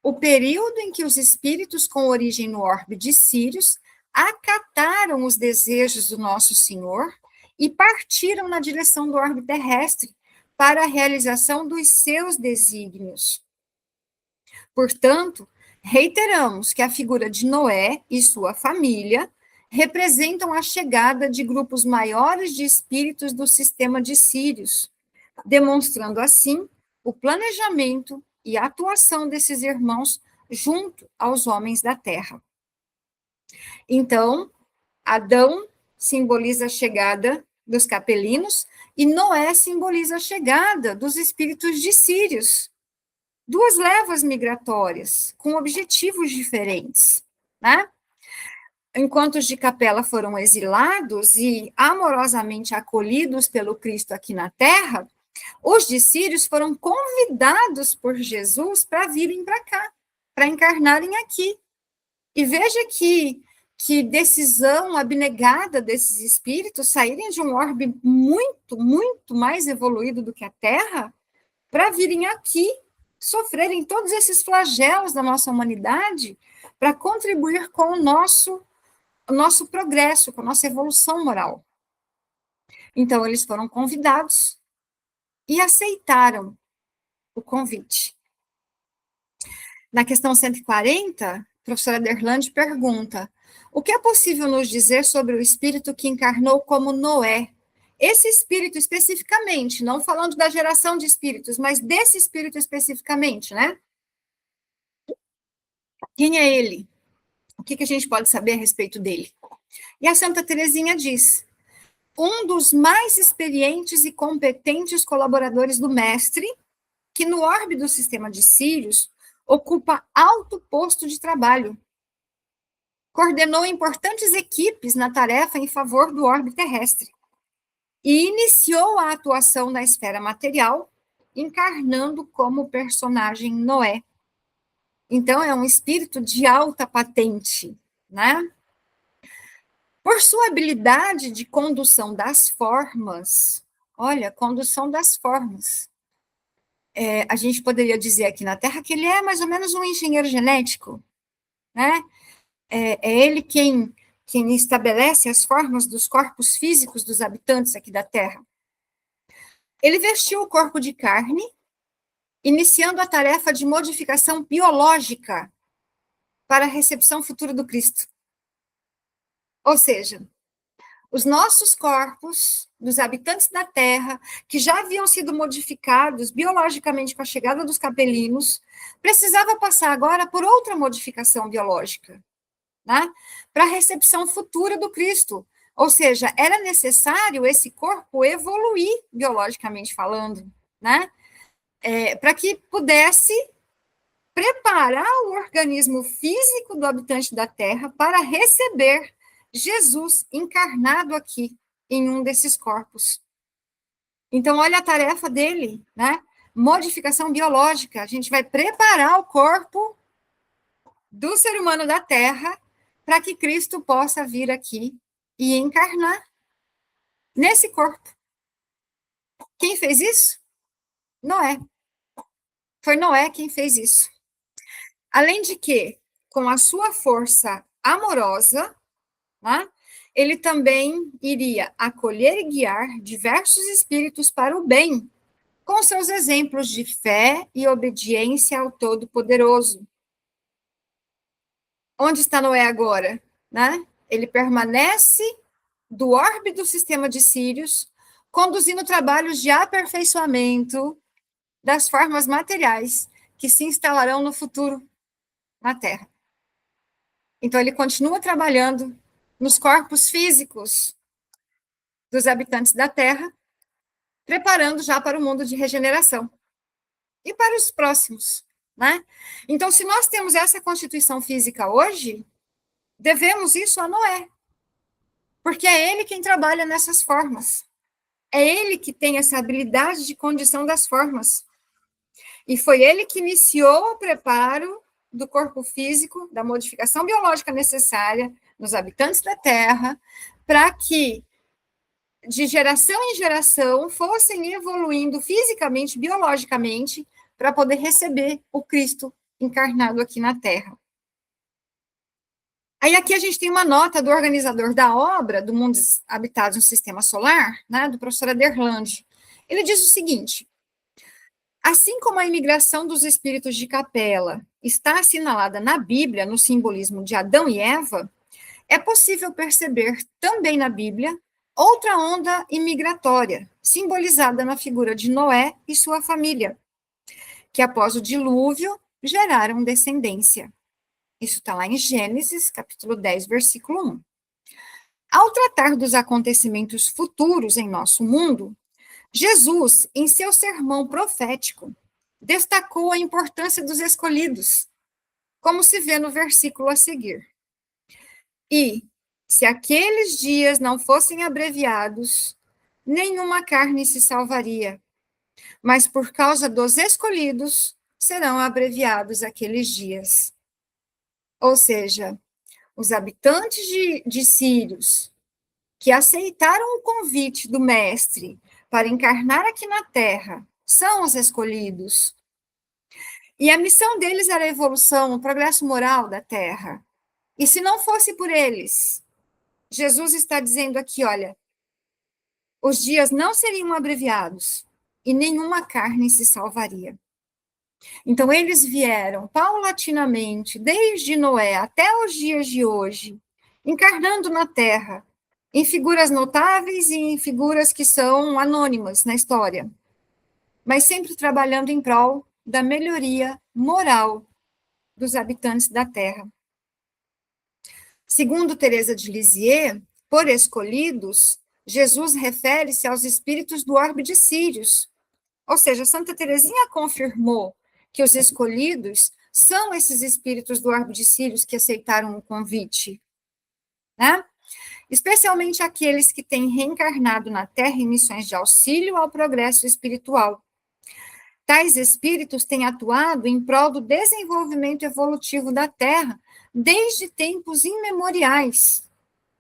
o período em que os espíritos com origem no orbe de Sírios acataram os desejos do nosso Senhor e partiram na direção do orbe terrestre para a realização dos seus desígnios. Portanto, reiteramos que a figura de Noé e sua família representam a chegada de grupos maiores de espíritos do sistema de Sírios, demonstrando assim o planejamento e a atuação desses irmãos junto aos homens da terra. Então, Adão simboliza a chegada dos capelinos e Noé simboliza a chegada dos espíritos de Sírios. Duas levas migratórias, com objetivos diferentes, né? Enquanto os de capela foram exilados e amorosamente acolhidos pelo Cristo aqui na terra, os de Sírios foram convidados por Jesus para virem para cá, para encarnarem aqui. E veja que decisão abnegada desses espíritos saírem de um orbe muito, muito mais evoluído do que a Terra, para virem aqui sofrerem todos esses flagelos da nossa humanidade, para contribuir com o nosso progresso, com a nossa evolução moral. Então, eles foram convidados e aceitaram o convite. Na questão 140, a professora Derlande pergunta: o que é possível nos dizer sobre o espírito que encarnou como Noé? Esse espírito especificamente, não falando da geração de espíritos, mas desse espírito especificamente, né? Quem é ele? O que a gente pode saber a respeito dele? E a Santa Teresinha diz: um dos mais experientes e competentes colaboradores do mestre, que no orbe do sistema de Sírios ocupa alto posto de trabalho. Coordenou importantes equipes na tarefa em favor do orbe terrestre e iniciou a atuação na esfera material, encarnando como personagem Noé. Então, é um espírito de alta patente, né? Por sua habilidade de condução das formas, olha, condução das formas. A gente poderia dizer aqui na Terra que ele é mais ou menos um engenheiro genético, né? É ele quem estabelece as formas dos corpos físicos dos habitantes aqui da Terra. Ele vestiu o corpo de carne, iniciando a tarefa de modificação biológica para a recepção futura do Cristo. Ou seja, os nossos corpos, dos habitantes da Terra, que já haviam sido modificados biologicamente com a chegada dos capelinos, precisava passar agora por outra modificação biológica, né? Para a recepção futura do Cristo. Ou seja, era necessário esse corpo evoluir biologicamente falando, né? Para que pudesse preparar o organismo físico do habitante da Terra para receber Jesus encarnado aqui em um desses corpos. Então, olha a tarefa dele, né? Modificação biológica. A gente vai preparar o corpo do ser humano da Terra para que Cristo possa vir aqui e encarnar nesse corpo. Quem fez isso? Noé. Foi Noé quem fez isso. Além de que, com a sua força amorosa, né, ele também iria acolher e guiar diversos espíritos para o bem, com seus exemplos de fé e obediência ao Todo-Poderoso. Onde está Noé agora? Né? Ele permanece do orbe do sistema de Sírios, conduzindo trabalhos de aperfeiçoamento das formas materiais que se instalarão no futuro na Terra. Então, ele continua trabalhando nos corpos físicos dos habitantes da Terra, preparando já para o mundo de regeneração e para os próximos, né? Então, se nós temos essa constituição física hoje, devemos isso a Noé, porque é ele quem trabalha nessas formas, é ele que tem essa habilidade de condição das formas, e foi ele que iniciou o preparo do corpo físico, da modificação biológica necessária nos habitantes da Terra, para que de geração em geração fossem evoluindo fisicamente, biologicamente, para poder receber o Cristo encarnado aqui na Terra. Aí aqui a gente tem uma nota do organizador da obra do Mundos Habitados no Sistema Solar, né, do professor Aderlande. Ele diz o seguinte: assim como a imigração dos espíritos de Capela está assinalada na Bíblia no simbolismo de Adão e Eva, é possível perceber também na Bíblia outra onda imigratória, simbolizada na figura de Noé e sua família, que após o dilúvio geraram descendência. Isso está lá em Gênesis, capítulo 10, versículo 1. Ao tratar dos acontecimentos futuros em nosso mundo, Jesus, em seu sermão profético, destacou a importância dos escolhidos, como se vê no versículo a seguir. E, se aqueles dias não fossem abreviados, nenhuma carne se salvaria, mas por causa dos escolhidos serão abreviados aqueles dias. Ou seja, os habitantes de Sírios, que aceitaram o convite do mestre para encarnar aqui na Terra, são os escolhidos. E a missão deles era a evolução, o progresso moral da Terra. E se não fosse por eles, Jesus está dizendo aqui, olha, os dias não seriam abreviados e nenhuma carne se salvaria. Então, eles vieram paulatinamente, desde Noé até os dias de hoje, encarnando na Terra, em figuras notáveis e em figuras que são anônimas na história, mas sempre trabalhando em prol da melhoria moral dos habitantes da Terra. Segundo Teresa de Lisieux, por escolhidos, Jesus refere-se aos espíritos do orbe de Sírios. Ou seja, Santa Teresinha confirmou que os escolhidos são esses espíritos do orbe de Sírios que aceitaram o convite, né? Especialmente aqueles que têm reencarnado na Terra em missões de auxílio ao progresso espiritual. Tais espíritos têm atuado em prol do desenvolvimento evolutivo da Terra desde tempos imemoriais,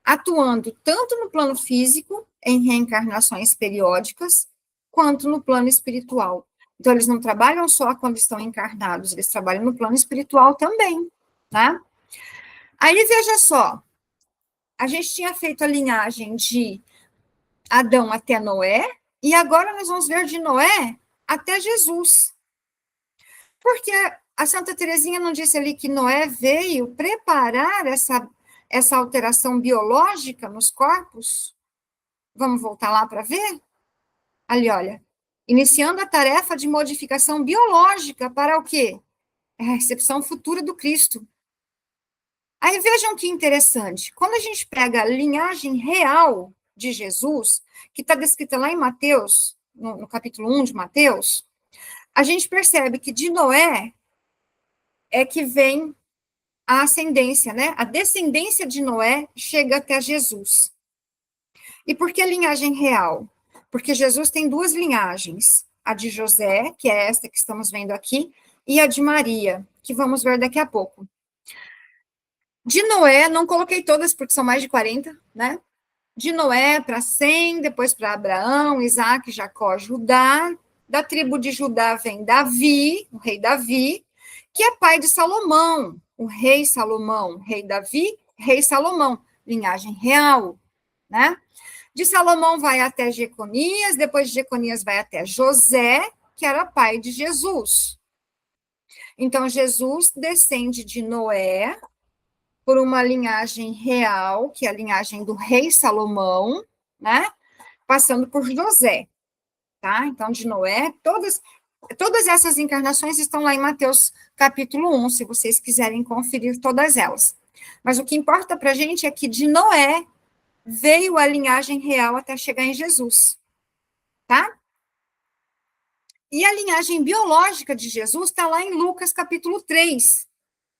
atuando tanto no plano físico, em reencarnações periódicas, quanto no plano espiritual. Então, eles não trabalham só quando estão encarnados, eles trabalham no plano espiritual também, tá? Aí, veja só, a gente tinha feito a linhagem de Adão até Noé, e agora nós vamos ver de Noé até Jesus. Porque a Santa Teresinha não disse ali que Noé veio preparar essa alteração biológica nos corpos? Vamos voltar lá para ver? Ali, olha. Iniciando a tarefa de modificação biológica para o quê? É a recepção futura do Cristo. Aí vejam que interessante. Quando a gente pega a linhagem real de Jesus, que está descrita lá em Mateus, no capítulo 1 de Mateus, a gente percebe que de Noé é que vem a ascendência, né? A descendência de Noé chega até Jesus. E por que a linhagem real? Porque Jesus tem duas linhagens, a de José, que é esta que estamos vendo aqui, e a de Maria, que vamos ver daqui a pouco. De Noé, não coloquei todas, porque são mais de 40, né? De Noé para Sem, depois para Abraão, Isaac, Jacó, Judá. Da tribo de Judá vem Davi, o rei Davi, que é pai de Salomão, o rei Salomão, rei Davi, rei Salomão, linhagem real, né? De Salomão vai até Jeconias, depois de Jeconias vai até José, que era pai de Jesus. Então, Jesus descende de Noé por uma linhagem real, que é a linhagem do rei Salomão, né? Passando por José, tá? Então, de Noé, todas essas encarnações estão lá em Mateus capítulo 1, se vocês quiserem conferir todas elas. Mas o que importa para a gente é que de Noé veio a linhagem real até chegar em Jesus, tá? E a linhagem biológica de Jesus está lá em Lucas capítulo 3.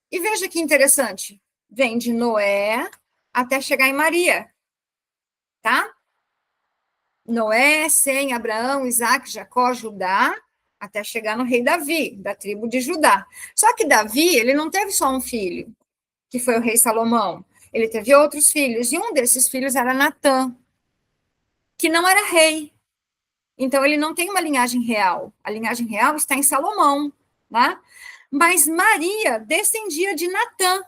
E veja que interessante, vem de Noé até chegar em Maria, tá? Noé, Sem, Abraão, Isaac, Jacó, Judá, até chegar no rei Davi, da tribo de Judá. Só que Davi, ele não teve só um filho, que foi o rei Salomão. Ele teve outros filhos, e um desses filhos era Natã, que não era rei. Então, ele não tem uma linhagem real. A linhagem real está em Salomão, né? Mas Maria descendia de Natã,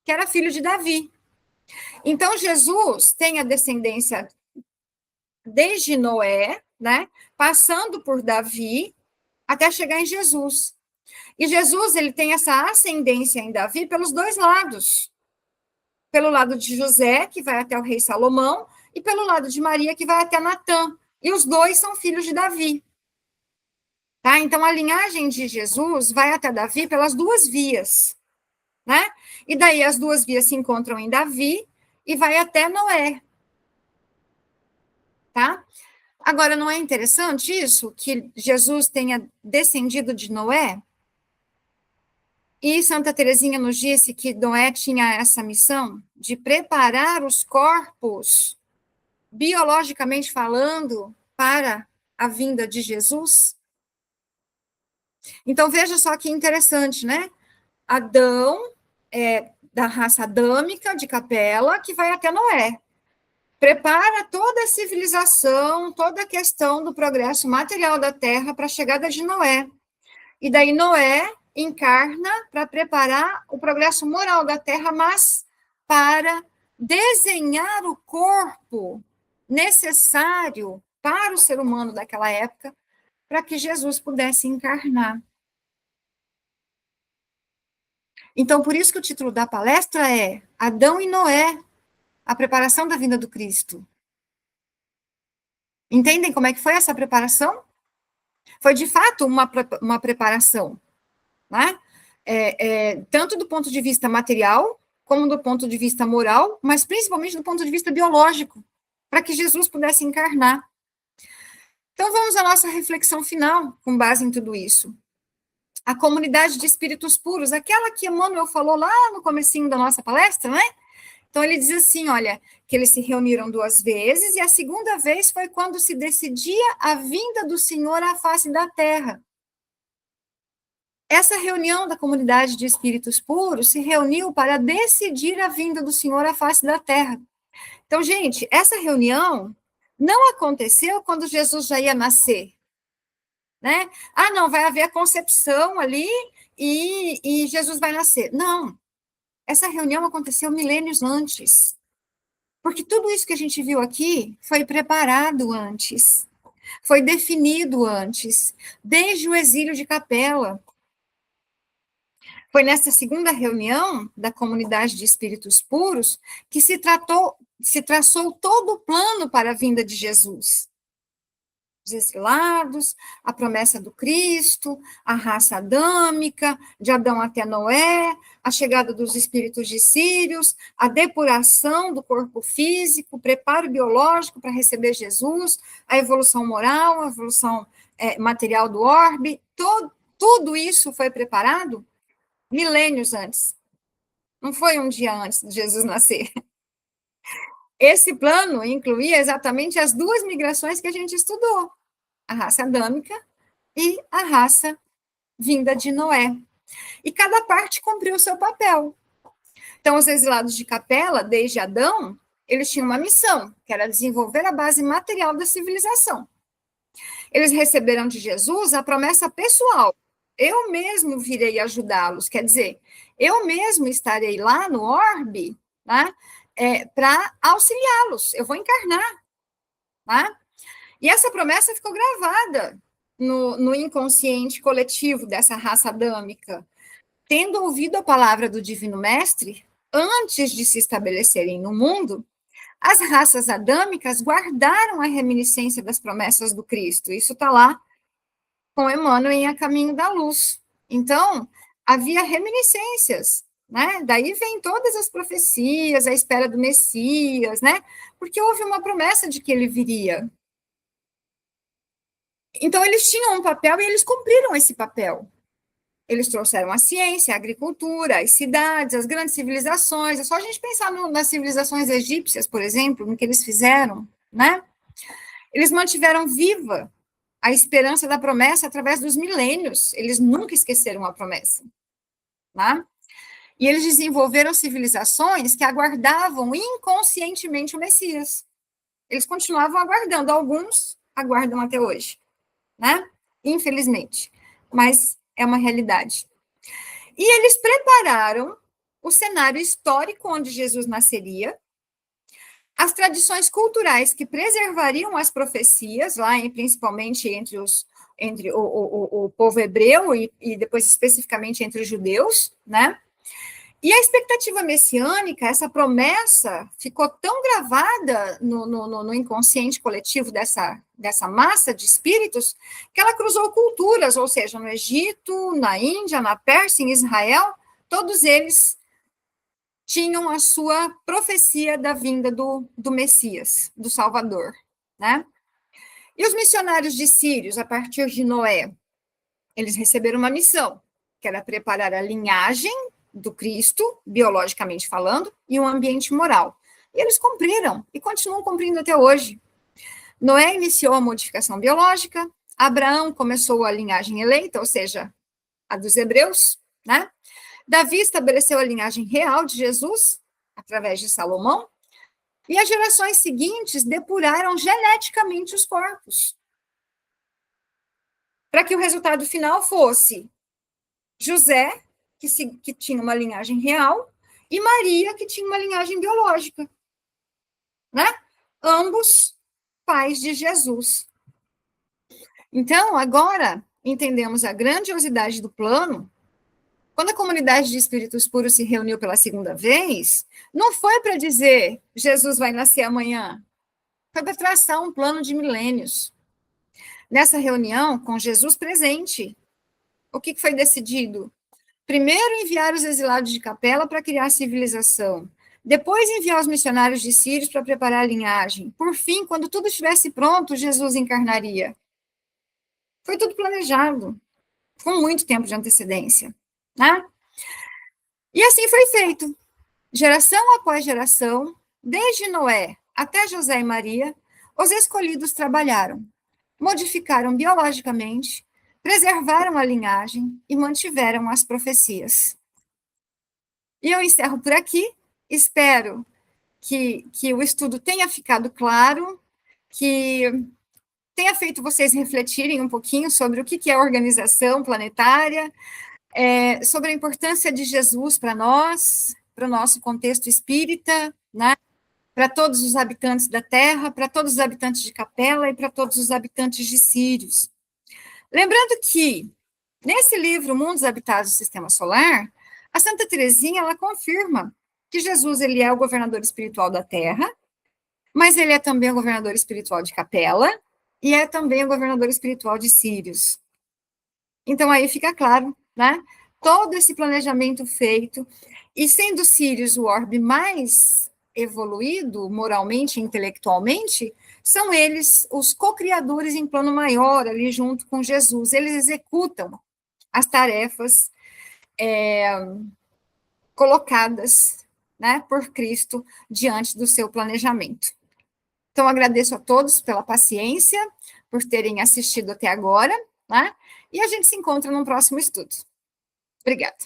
que era filho de Davi. Então, Jesus tem a descendência desde Noé, né? Passando por Davi, até chegar em Jesus. E Jesus, ele tem essa ascendência em Davi pelos dois lados. Pelo lado de José, que vai até o rei Salomão, e pelo lado de Maria, que vai até Natã. E os dois são filhos de Davi. Tá? Então, a linhagem de Jesus vai até Davi pelas duas vias, né? E daí as duas vias se encontram em Davi e vai até Noé, tá? Agora, não é interessante isso, que Jesus tenha descendido de Noé? E Santa Teresinha nos disse que Noé tinha essa missão de preparar os corpos, biologicamente falando, para a vinda de Jesus? Então, veja só que interessante, né? Adão da raça adâmica de Capela, que vai até Noé. Prepara toda a civilização, toda a questão do progresso material da Terra para a chegada de Noé. E daí Noé encarna para preparar o progresso moral da Terra, mas para desenhar o corpo necessário para o ser humano daquela época, para que Jesus pudesse encarnar. Então, por isso que o título da palestra é Adão e Noé, a preparação da vinda do Cristo. Entendem como é que foi essa preparação? Foi, de fato, uma preparação, né? Tanto do ponto de vista material, como do ponto de vista moral, mas principalmente do ponto de vista biológico, para que Jesus pudesse encarnar. Então, vamos à nossa reflexão final, com base em tudo isso. A comunidade de espíritos puros, aquela que Emmanuel falou lá no comecinho da nossa palestra, né? Então, ele diz assim, olha, que eles se reuniram 2 vezes, e a segunda vez foi quando se decidia a vinda do Senhor à face da terra. Essa reunião da comunidade de espíritos puros se reuniu para decidir a vinda do Senhor à face da terra. Então, gente, essa reunião não aconteceu quando Jesus já ia nascer, né? Ah, não, vai haver a concepção ali e Jesus vai nascer. Não, essa reunião aconteceu milênios antes, porque tudo isso que a gente viu aqui foi preparado antes, foi definido antes, desde o exílio de Capela. Foi nessa segunda reunião da comunidade de espíritos puros que se traçou todo o plano para a vinda de Jesus. Os exilados, a promessa do Cristo, a raça adâmica, de Adão até Noé, a chegada dos espíritos de Sírios, a depuração do corpo físico, o preparo biológico para receber Jesus, a evolução moral, a evolução material do orbe, tudo isso foi preparado milênios antes. Não foi um dia antes de Jesus nascer. Esse plano incluía exatamente as 2 migrações que a gente estudou, a raça adâmica e a raça vinda de Noé. E cada parte cumpriu o seu papel. Então, os exilados de Capela, desde Adão, eles tinham uma missão, que era desenvolver a base material da civilização. Eles receberam de Jesus a promessa pessoal. Eu mesmo virei ajudá-los, quer dizer, eu mesmo estarei lá no orbe, né, para auxiliá-los, eu vou encarnar. Tá? E essa promessa ficou gravada no inconsciente coletivo dessa raça adâmica. Tendo ouvido a palavra do Divino Mestre, antes de se estabelecerem no mundo, as raças adâmicas guardaram a reminiscência das promessas do Cristo. Isso está lá com Emmanuel em A Caminho da Luz. Então, havia reminiscências, né? Daí vem todas as profecias, a espera do Messias, né? Porque houve uma promessa de que ele viria. Então, eles tinham um papel e eles cumpriram esse papel. Eles trouxeram a ciência, a agricultura, as cidades, as grandes civilizações. É só a gente pensar nas civilizações egípcias, por exemplo, no que eles fizeram, né? Eles mantiveram viva a esperança da promessa através dos milênios. Eles nunca esqueceram a promessa, né? E eles desenvolveram civilizações que aguardavam inconscientemente o Messias. Eles continuavam aguardando. Alguns aguardam até hoje, né? Infelizmente. Mas é uma realidade. E eles prepararam o cenário histórico onde Jesus nasceria, as tradições culturais que preservariam as profecias, lá principalmente entre o povo hebreu e depois especificamente entre os judeus, né? E a expectativa messiânica, essa promessa, ficou tão gravada no inconsciente coletivo dessa massa de espíritos, que ela cruzou culturas, ou seja, no Egito, na Índia, na Pérsia, em Israel, todos eles tinham a sua profecia da vinda do Messias, do Salvador, né? E os missionários de Sírios, a partir de Noé, eles receberam uma missão, que era preparar a linhagem do Cristo, biologicamente falando, e um ambiente moral. E eles cumpriram, e continuam cumprindo até hoje. Noé iniciou a modificação biológica, Abraão começou a linhagem eleita, ou seja, a dos hebreus, né? Davi estabeleceu a linhagem real de Jesus, através de Salomão, e as gerações seguintes depuraram geneticamente os corpos, para que o resultado final fosse José, que tinha uma linhagem real, e Maria, que tinha uma linhagem biológica, né? Ambos pais de Jesus. Então, agora, entendemos a grandiosidade do plano. Quando a comunidade de espíritos puros se reuniu pela segunda vez, não foi para dizer Jesus vai nascer amanhã, foi para traçar um plano de milênios. Nessa reunião, com Jesus presente, o que foi decidido? Primeiro, enviar os exilados de Capela para criar a civilização. Depois, enviar os missionários de Sírios para preparar a linhagem. Por fim, quando tudo estivesse pronto, Jesus encarnaria. Foi tudo planejado, com muito tempo de antecedência, né? E assim foi feito. Geração após geração, desde Noé até José e Maria, os escolhidos trabalharam, modificaram biologicamente, preservaram a linhagem e mantiveram as profecias. E eu encerro por aqui. Espero que o estudo tenha ficado claro, que tenha feito vocês refletirem um pouquinho sobre o que é a organização planetária, sobre a importância de Jesus para nós, para o nosso contexto espírita, né? Para todos os habitantes da Terra, para todos os habitantes de Capela e para todos os habitantes de Sírios. Lembrando que, nesse livro, Mundos Habitados do Sistema Solar, a Santa Teresinha, ela confirma que Jesus, ele é o governador espiritual da Terra, mas ele é também o governador espiritual de Capela e é também o governador espiritual de Sírios. Então, aí fica claro, né? Todo esse planejamento feito, e sendo Sírios o orbe mais evoluído moralmente e intelectualmente, são eles os co-criadores em plano maior, ali junto com Jesus. Eles executam as tarefas colocadas, né, por Cristo diante do seu planejamento. Então, agradeço a todos pela paciência, por terem assistido até agora, né? E a gente se encontra no próximo estudo. Obrigada.